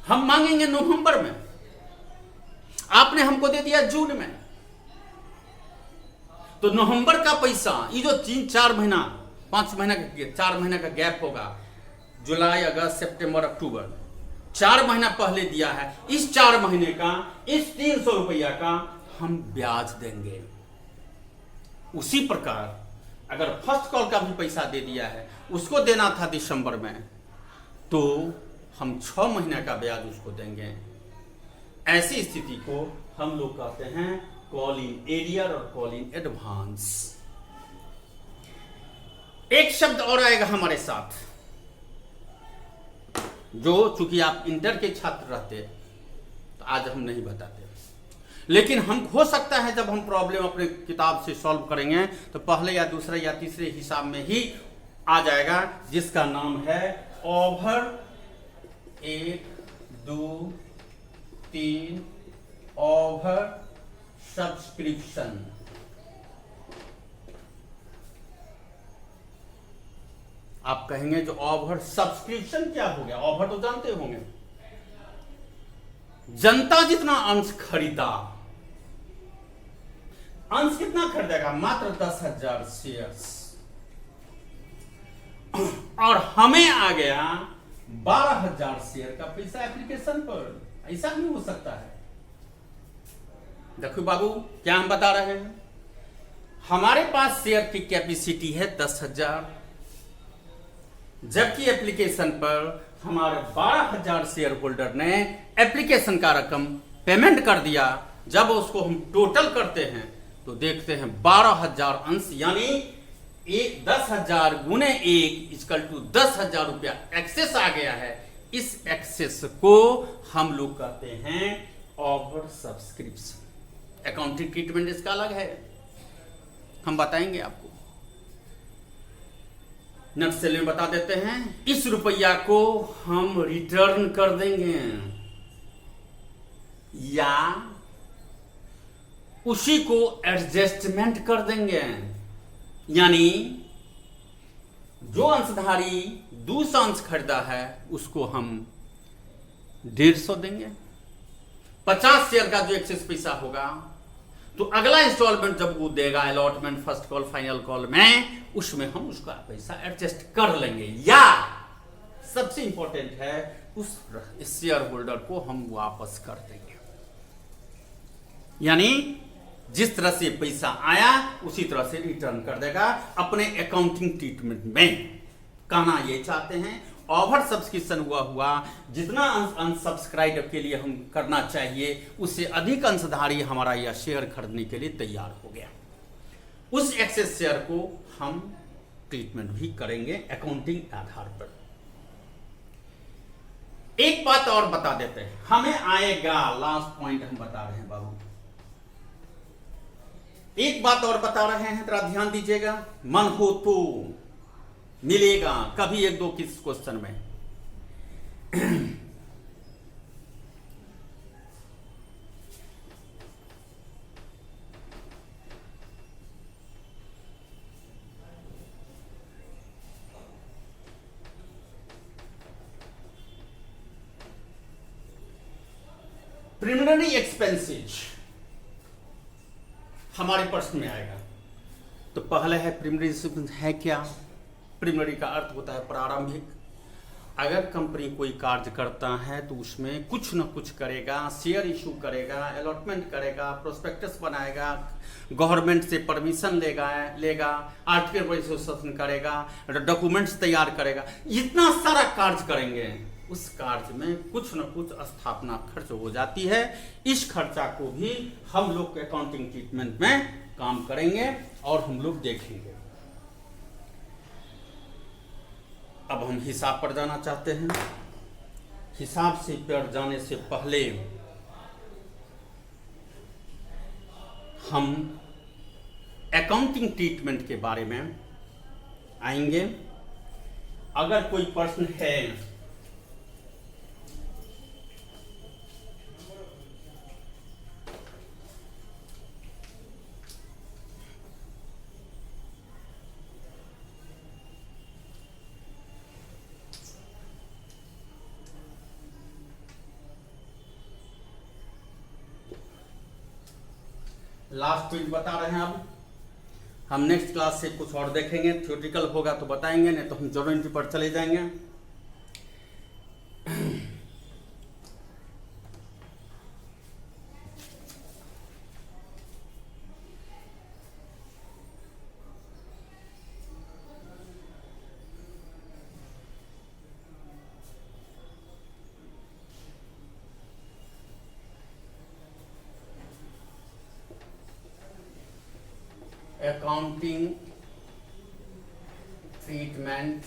हम मांगेंगे नवंबर में, आपने हमको दे दिया जून में, तो नवंबर का पैसा, ये जो 3-4 महीना 5 महीने का 4 महीने का गैप होगा, जुलाई अगस्त सितंबर अक्टूबर, 4 महीना पहले दिया है, इस 4 महीने का इस 300 रुपया का हम ब्याज देंगे। उसी प्रकार अगर फर्स्ट कॉल का भी पैसा दे दिया है, उसको देना था दिसंबर में, तो हम 6 महीने का ब्याज उसको देंगे। ऐसी स्थिति को हम लोग कहते हैं कॉल इन एरियर और कॉल इन एडवांस। एक शब्द और आएगा हमारे साथ, जो चूंकि आप इंटर के छात्र रहते तो आज हम नहीं बताते, लेकिन हम हो सकता है जब हम प्रॉब्लम अपने किताब से सॉल्व करेंगे तो पहले या दूसरे या तीसरे हिसाब में ही आ जाएगा, जिसका नाम है ओवर 1 2 3 ओवर सब्सक्रिप्शन। आप कहेंगे जो ओवर सब्सक्रिप्शन क्या हो गया? ओवर तो जानते होंगे, जनता जितना अंश खरीदा, अंश कितना खरीदेगा? मात्र 10,000 शेयर्स, और हमें आ गया 12,000 शेयर का पैसा एप्लीकेशन पर। ऐसा नहीं हो सकता है। देखो बाबू, क्या हम बता रहे हैं, हमारे पास शेयर की कैपेसिटी है 10,000, जबकि एप्लीकेशन पर हमारे 12,000 शेयर होल्डर ने एप्लीकेशन का रकम पेमेंट कर दिया। जब उसको हम टोटल करते हैं तो देखते हैं 12,000 अंश, यानी 10,000 गुने 1 इक्वल टू 10,000 रुपया एक्सेस आ गया है। इस एक्सेस को हम लोग कहते हैं ओवर सब्सक्रिप्शन। अकाउंटिंग ट्रीटमेंट इसका अलग है, हम बताएंगे आपको। नेक्स्ट सेल में बता देते हैं, इस रुपया को हम रिटर्न कर देंगे या उसी को एडजस्टमेंट कर देंगे, यानी जो अंशधारी दूसरा अंश खरीदा है उसको हम 150 देंगे। 50 शेयर का जो एक्सेस पैसा होगा तो अगला इंस्टॉलमेंट जब वो देगा allotment, first call, final call में, उसमें हम उसका पैसा एडजस्ट कर लेंगे, या सबसे इंपॉर्टेंट है उस शेयर होल्डर को हम वापस कर देंगे। यानी जिस तरह से पैसा आया उसी तरह से रिटर्न कर देगा अपने अकाउंटिंग ट्रीटमेंट में। कहना ये चाहते हैं ओवर सब्सक्रिप्शन हुआ जितना अनसब्सक्राइब के लिए हम करना चाहिए उससे अधिक अंशधारी हमारा यह शेयर खरीदने के लिए तैयार हो गया। उस एक्सेस शेयर को हम ट्रीटमेंट भी करेंगे अकाउंटिंग आधार पर। एक बात और बता देते हैं, हमें आएगा, लास्ट पॉइंट हम बता रहे हैं बाबू, एक बात और बता रहे हैं, जरा ध्यान दीजिएगा, मन हो तो मिलेगा कभी 1-2 किस क्वेश्चन में। प्रिलिमिनरी एक्सपेंसेज हमारे प्रश्न में आएगा। तो पहले है प्रिलिमिनरी एक्सपेंस है क्या? प्रिलिमिनरी का अर्थ होता है प्रारंभिक। अगर कंपनी कोई कार्य करता है तो उसमें कुछ न कुछ करेगा, शेयर इशू करेगा, अलॉटमेंट करेगा, प्रोस्पेक्टस बनाएगा, गवर्नमेंट से परमिशन लेगा, आर्टिकल रजिस्ट्रेशन करेगा, डॉक्यूमेंट्स तैयार करेगा, इतना सारा कार्य करेंगे। उस कार्य में कुछ न कुछ स्थापना खर्च हो जाती है। इस खर्चा को भी हम लोग अकाउंटिंग ट्रीटमेंट में काम करेंगे और हम लोग देखेंगे। अब हम हिसाब पर जाना चाहते हैं। हिसाब से पर जाने से पहले हम अकाउंटिंग ट्रीटमेंट के बारे में आएंगे। अगर कोई प्रश्न है लास्ट पेज बता रहे हैं। अब हम नेक्स्ट क्लास से कुछ और देखेंगे, थ्योरेटिकल होगा तो बताएंगे, नहीं तो हम जर्नल एंट्री पर चले जाएंगे। अकाउंटिंग ट्रीटमेंट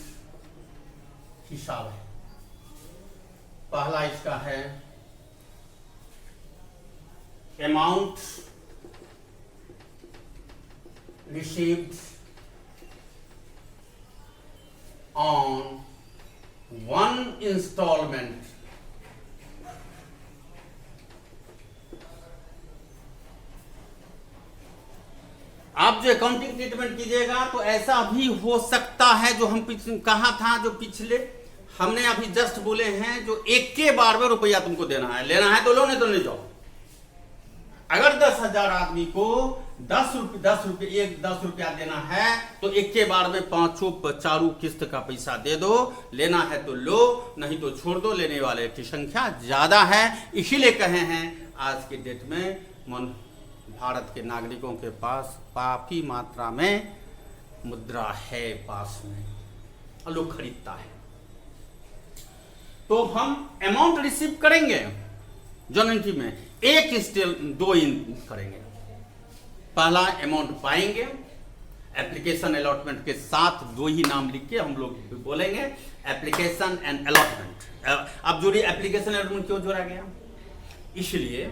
हिसाब है। पहला इसका है amount received on one instalment आप जो अकाउंटिंग ट्रीटमेंट कीजिएगा तो ऐसा भी हो सकता है, जो हम कहा था, जो पिछले हमने अभी जस्ट बोले हैं, जो एक के बार में रुपया तुमको देना है, लेना है तो लो, नहीं तो नहीं जाओ। अगर 10,000 आदमी को 10 रुपया देना है तो एक के बार में 4 किस्त का पैसा दे दो, लेना है तो लो, नहीं तो छोड़ दो। लेने वाले की संख्या ज्यादा है, इसीलिए कहे हैं आज के डेट में भारत के नागरिकों के पास काफी मात्रा में मुद्रा है पास में, और लोग खरीदता है। तो हम अमाउंट रिसीव करेंगे जर्नल एंट्री में, एक स्टेल 2 करेंगे। पहला अमाउंट पाएंगे, एप्लीकेशन अलॉटमेंट के साथ 2 ही नाम लिख के हम लोग बोलेंगे, एप्लीकेशन एंड अलॉटमेंट। अब जोड़ी एप्लीकेशन अलॉटमेंट क्यों जोड़ा गया? इसलिए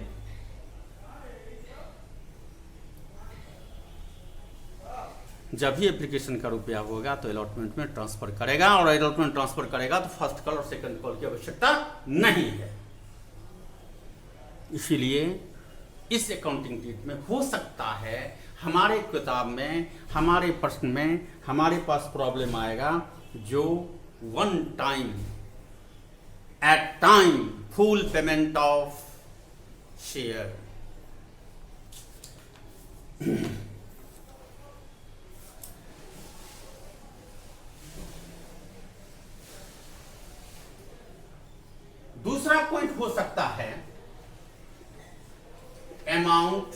जब भी एप्लीकेशन का रुपया होगा तो अलॉटमेंट में ट्रांसफर करेगा, और अलॉटमेंट ट्रांसफर करेगा तो फर्स्ट कॉल और सेकंड कॉल की आवश्यकता नहीं है। इसीलिए इस अकाउंटिंग ट्रीट में हो सकता है हमारे किताब में, हमारे प्रश्न में हमारे पास प्रॉब्लम आएगा, जो one time at time full payment of share. दूसरा पॉइंट हो सकता है amount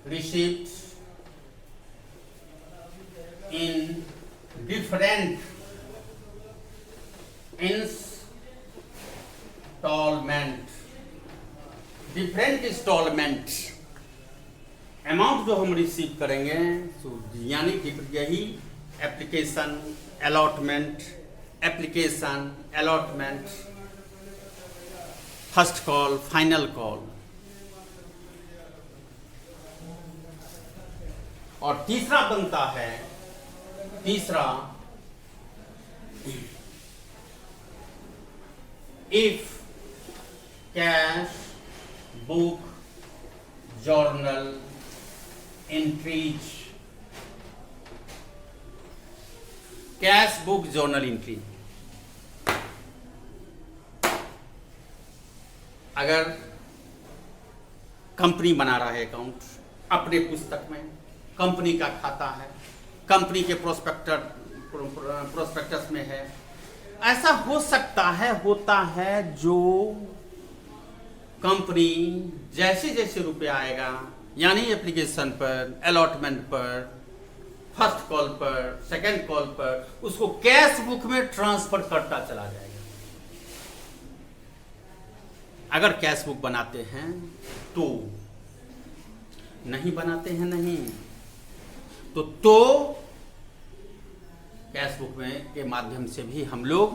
received in different instalment. Amount जो हम रिसीव करेंगे यानी कि यही application allotment, application allotment, first call, final call. और तीसरा बनता है, if cash book journal entries, cash book journal entry. अगर कंपनी बना रहा है अकाउंट अपने पुस्तक में, कंपनी का खाता है, कंपनी के प्रोस्पेक्टस में है, ऐसा हो सकता है, होता है, जो कंपनी जैसे जैसे रुपया आएगा, यानी एप्लीकेशन पर, अलॉटमेंट पर, फर्स्ट कॉल पर, सेकंड कॉल पर, उसको कैश बुक में ट्रांसफर करता चला जाएगा। अगर कैश बुक बनाते हैं तो, नहीं बनाते हैं नहीं तो कैश बुक में के माध्यम से भी हम लोग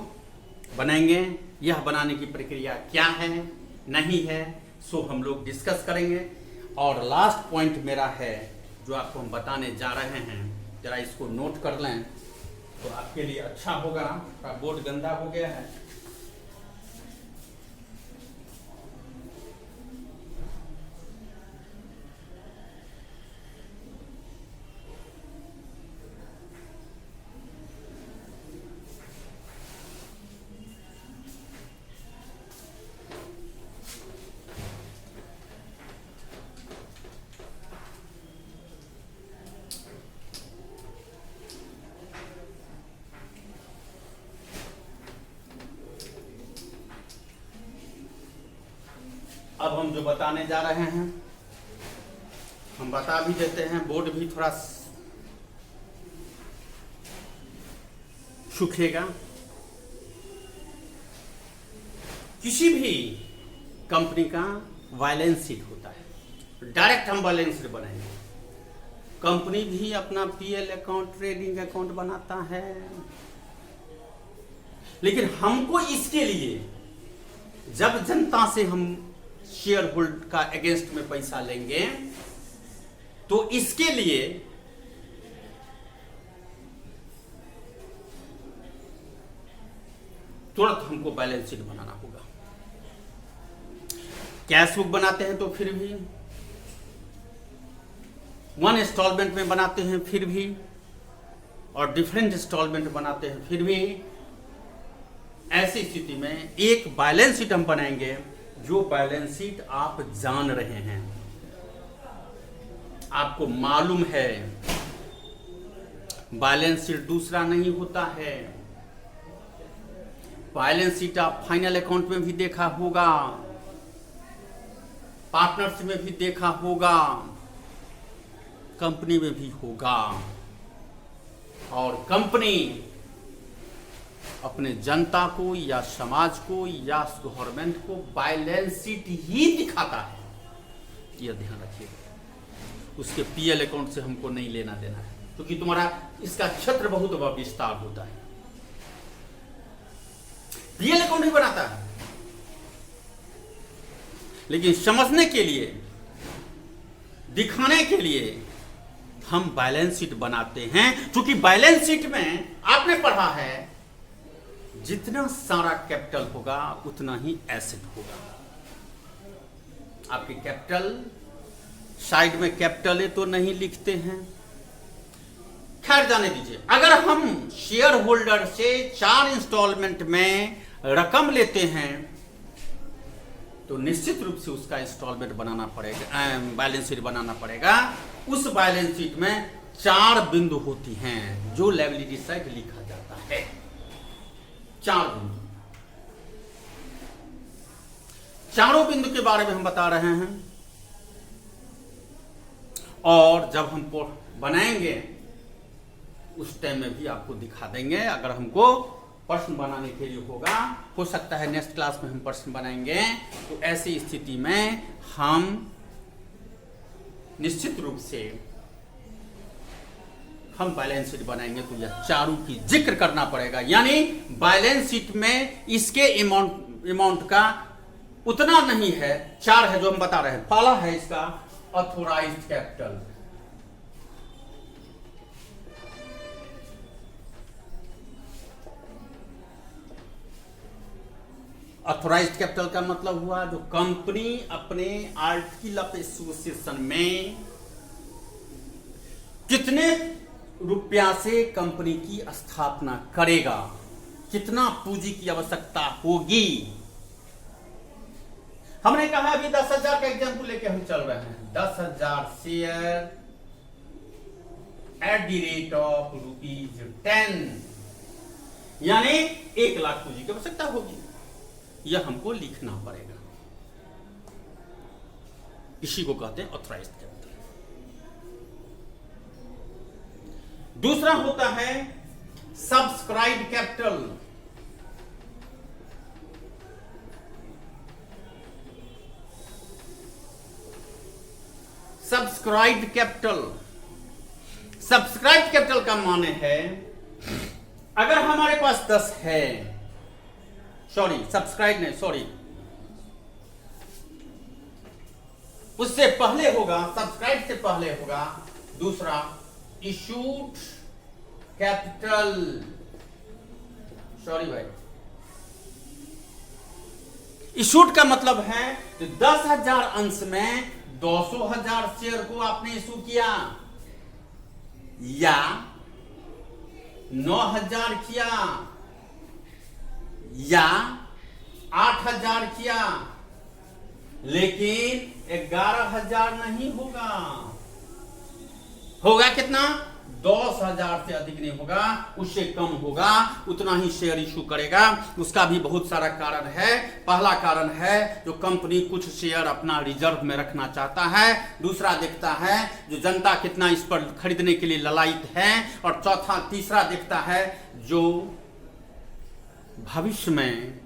बनाएंगे। यह बनाने की प्रक्रिया क्या है, नहीं है, सो हम लोग डिस्कस करेंगे। और लास्ट पॉइंट मेरा है जो आपको हम बताने जा रहे हैं, जरा इसको नोट कर लें तो आपके लिए अच्छा होगा। बोर्ड गंदा हो गया है। अब हम जो बताने जा रहे हैं हम बता भी देते हैं, बोर्ड भी थोड़ा सूखेगा। किसी भी कंपनी का बैलेंस शीट होता है, डायरेक्ट हम बैलेंस शीट बनाएंगे। कंपनी भी अपना पीएल अकाउंट, ट्रेडिंग अकाउंट बनाता है, लेकिन हमको इसके लिए जब जनता से हम शेयर होल्ड का अगेंस्ट में पैसा लेंगे तो इसके लिए तुरंत हमको बैलेंस शीट बनाना होगा। कैश बुक बनाते हैं तो फिर भी, वन इंस्टॉलमेंट में बनाते हैं फिर भी, और डिफरेंट इंस्टॉलमेंट बनाते हैं फिर भी, ऐसी स्थिति में एक बैलेंस शीट हम बनाएंगे जो बैलेंस शीट आप जान रहे हैं, आपको मालूम है बैलेंस शीट दूसरा नहीं होता है। बैलेंस शीट आप फाइनल अकाउंट में भी देखा होगा, पार्टनर्स में भी देखा होगा, कंपनी में भी होगा, और कंपनी अपने जनता को या समाज को या गवर्नमेंट को बैलेंस शीट ही दिखाता है, यह ध्यान रखिए। उसके पीएल अकाउंट से हमको नहीं लेना देना है, क्योंकि तुम्हारा इसका क्षेत्र बहुत विस्तार होता है। पीएल अकाउंट ही बनाता है, लेकिन समझने के लिए, दिखाने के लिए हम बैलेंस शीट बनाते हैं, क्योंकि बैलेंस शीट में आपने पढ़ा है जितना सारा कैपिटल होगा उतना ही एसेट होगा। आपकी कैपिटल, साइड में कैपिटल है तो नहीं लिखते हैं, खैर जाने दीजिए। अगर हम शेयर होल्डर से 4 इंस्टॉलमेंट में रकम लेते हैं तो निश्चित रूप से उसका इंस्टॉलमेंट बनाना पड़ेगा, बैलेंस शीट बनाना पड़ेगा। उस बैलेंस शीट में 4 बिंदु होती हैं जो लायबिलिटी साइड लिखा जाता है। 4 बिंदु, चारों बिंदु के बारे में हम बता रहे हैं, और जब हम बनाएंगे उस टाइम में भी आपको दिखा देंगे। अगर हमको प्रश्न बनाने के लिए होगा, हो सकता है नेक्स्ट क्लास में हम प्रश्न बनाएंगे, तो ऐसी स्थिति में हम निश्चित रूप से हम बैलेंस शीट बनाएंगे तो यह चारों की जिक्र करना पड़ेगा। यानी बैलेंस शीट में इसके अमाउंट का उतना नहीं है, 4 है जो हम बता रहे हैं। पहला है इसका ऑथोराइज्ड कैपिटल, ऑथोराइज्ड कैपिटल का मतलब हुआ जो कंपनी अपने आर्टिकल ऑफ एसोसिएशन में कितने रुपया से कंपनी की स्थापना करेगा, कितना पूंजी की आवश्यकता होगी। हमने कहा अभी 10,000 का एग्जाम्पल लेके हम चल रहे हैं। 10,000 share at the rate of ₹10, यानी 1 लाख पूंजी की आवश्यकता होगी। यह हमको लिखना पड़ेगा, इसी को कहते हैं ऑथराइज्ड कैपिटल। दूसरा होता है subscribed capital. Subscribed capital, subscribed capital का माने है अगर हमारे पास 10 है, सॉरी सब्सक्राइब नहीं, सॉरी उससे पहले होगा, सब्सक्राइब से पहले होगा दूसरा इशूड कैपिटल। सॉरी भाई, इशूड का मतलब है 10,000 अंश में 200,000 शेयर को आपने इशू किया, या 9,000 किया, या 8,000 किया, लेकिन 11,000 नहीं होगा। होगा कितना? 10,000 से अधिक नहीं होगा, उससे कम होगा, उतना ही शेयर इशू करेगा। उसका भी बहुत सारा कारण है। पहला कारण है जो कंपनी कुछ शेयर अपना रिजर्व में रखना चाहता है, दूसरा देखता है जो जनता कितना इस पर खरीदने के लिए ललायित है, और तीसरा देखता है जो भविष्य में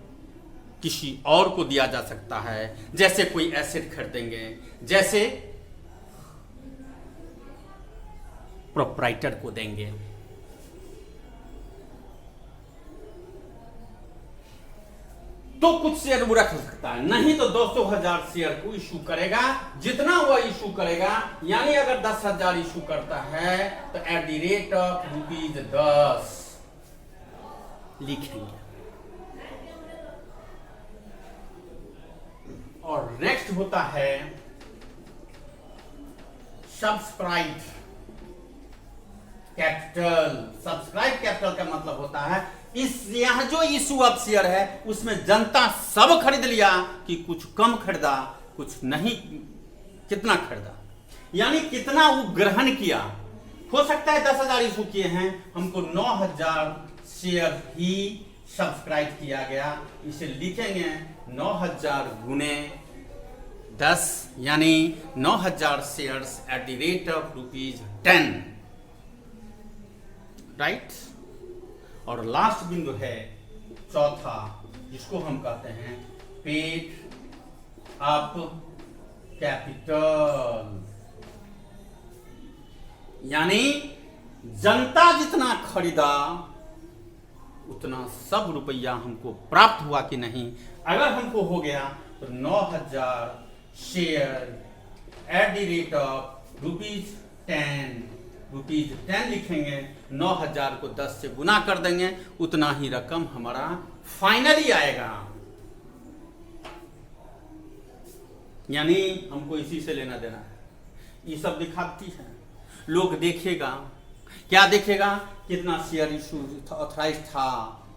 किसी और को दिया जा सकता है, जैसे कोई एसेट खरीदेंगे, जैसे प्रोप्राइटर को देंगे। तो कुछ शेयर वो रख सकता है, नहीं तो 200,000 शेयर को इशू करेगा। जितना वह इशू करेगा, यानी अगर 10,000 इशू करता है तो एट द रेट ऑफ ₹10 लिखेंगे। और नेक्स्ट होता है सब्सक्राइब कैपिटल। सब्सक्राइब कैपिटल का मतलब होता है इस यहां जो इशू ऑफ शेयर है उसमें जनता सब खरीद लिया कि कुछ कम खरीदा, कुछ नहीं, कितना खरीदा, यानी कितना वो ग्रहण किया। हो सकता है 10,000 इशू किए हैं, हमको 9,000 शेयर ही सब्सक्राइब किया गया। इसे लिखेंगे 9,000 गुने 10, यानी 9,000 shares at the rate of ₹10, right. और लास्ट बिंदु है चौथा, जिसको हम कहते हैं पेड अप कैपिटल, यानी जनता जितना खरीदा उतना सब रुपया हमको प्राप्त हुआ कि नहीं। अगर हमको हो गया तो 9,000 share at the rate of ₹10 लिखेंगे, 9,000 को 10 से गुना कर देंगे, उतना ही रकम हमारा फाइनली आएगा। यानी हमको इसी से लेना देना है। ये सब दिखाती है, लोग देखेगा, क्या देखेगा, कितना शेयर इशू ऑथराइज था,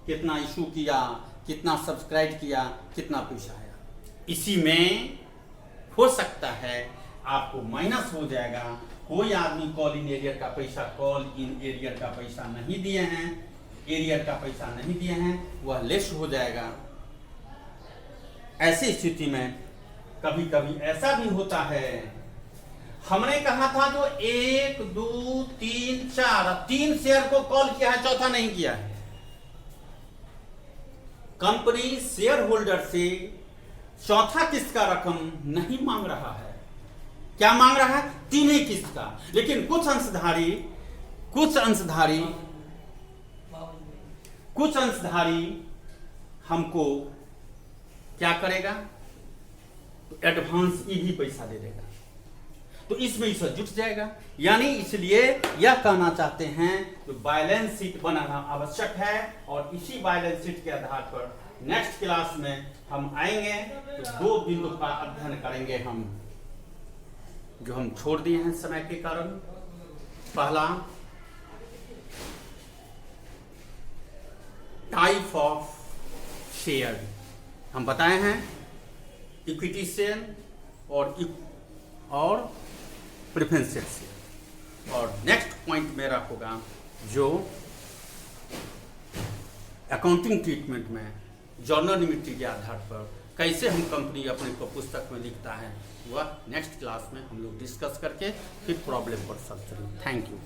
कितना इशू किया, कितना सब्सक्राइब किया, कितना पैसा आया। इसी में हो सकता है आपको माइनस हो जाएगा। कोई आदमी कॉल इन एरियर का पैसा, कॉल इन एरियर का पैसा नहीं दिए हैं, एरियर का पैसा नहीं दिए हैं, वह लेस हो जाएगा। ऐसी स्थिति में कभी कभी ऐसा भी होता है, हमने कहा था जो 1, 2, 3, 4 3 शेयर को कॉल किया है, चौथा नहीं किया है। कंपनी शेयर होल्डर से चौथा किस्त का रकम नहीं मांग रहा है। क्या मांग रहा है? 3 किस्त का। लेकिन कुछ अंशधारी हमको क्या करेगा, तो एडवांस ये भी पैसा दे देगा, तो इसमें इसे जुट जाएगा। यानी इसलिए यह कहना चाहते हैं तो बैलेंस शीट बनाना आवश्यक है, और इसी बैलेंस शीट के आधार पर नेक्स्ट क्लास में हम आएंगे तो 2 बिंदु का अध्ययन करेंगे हम, जो हम छोड़ दिए हैं समय के कारण। पहला, टाइप ऑफ शेयर हम बताए हैं, इक्विटी शेयर और प्रेफरेंशियल शेयर। और नेक्स्ट पॉइंट मेरा होगा जो अकाउंटिंग ट्रीटमेंट में जर्नलिमिटी के आधार पर कैसे हम कंपनी अपने को पुस्तक में लिखता है, वह नेक्स्ट क्लास में हम लोग डिस्कस करके फिर प्रॉब्लम पर सॉल्व करेंगे। Thank you.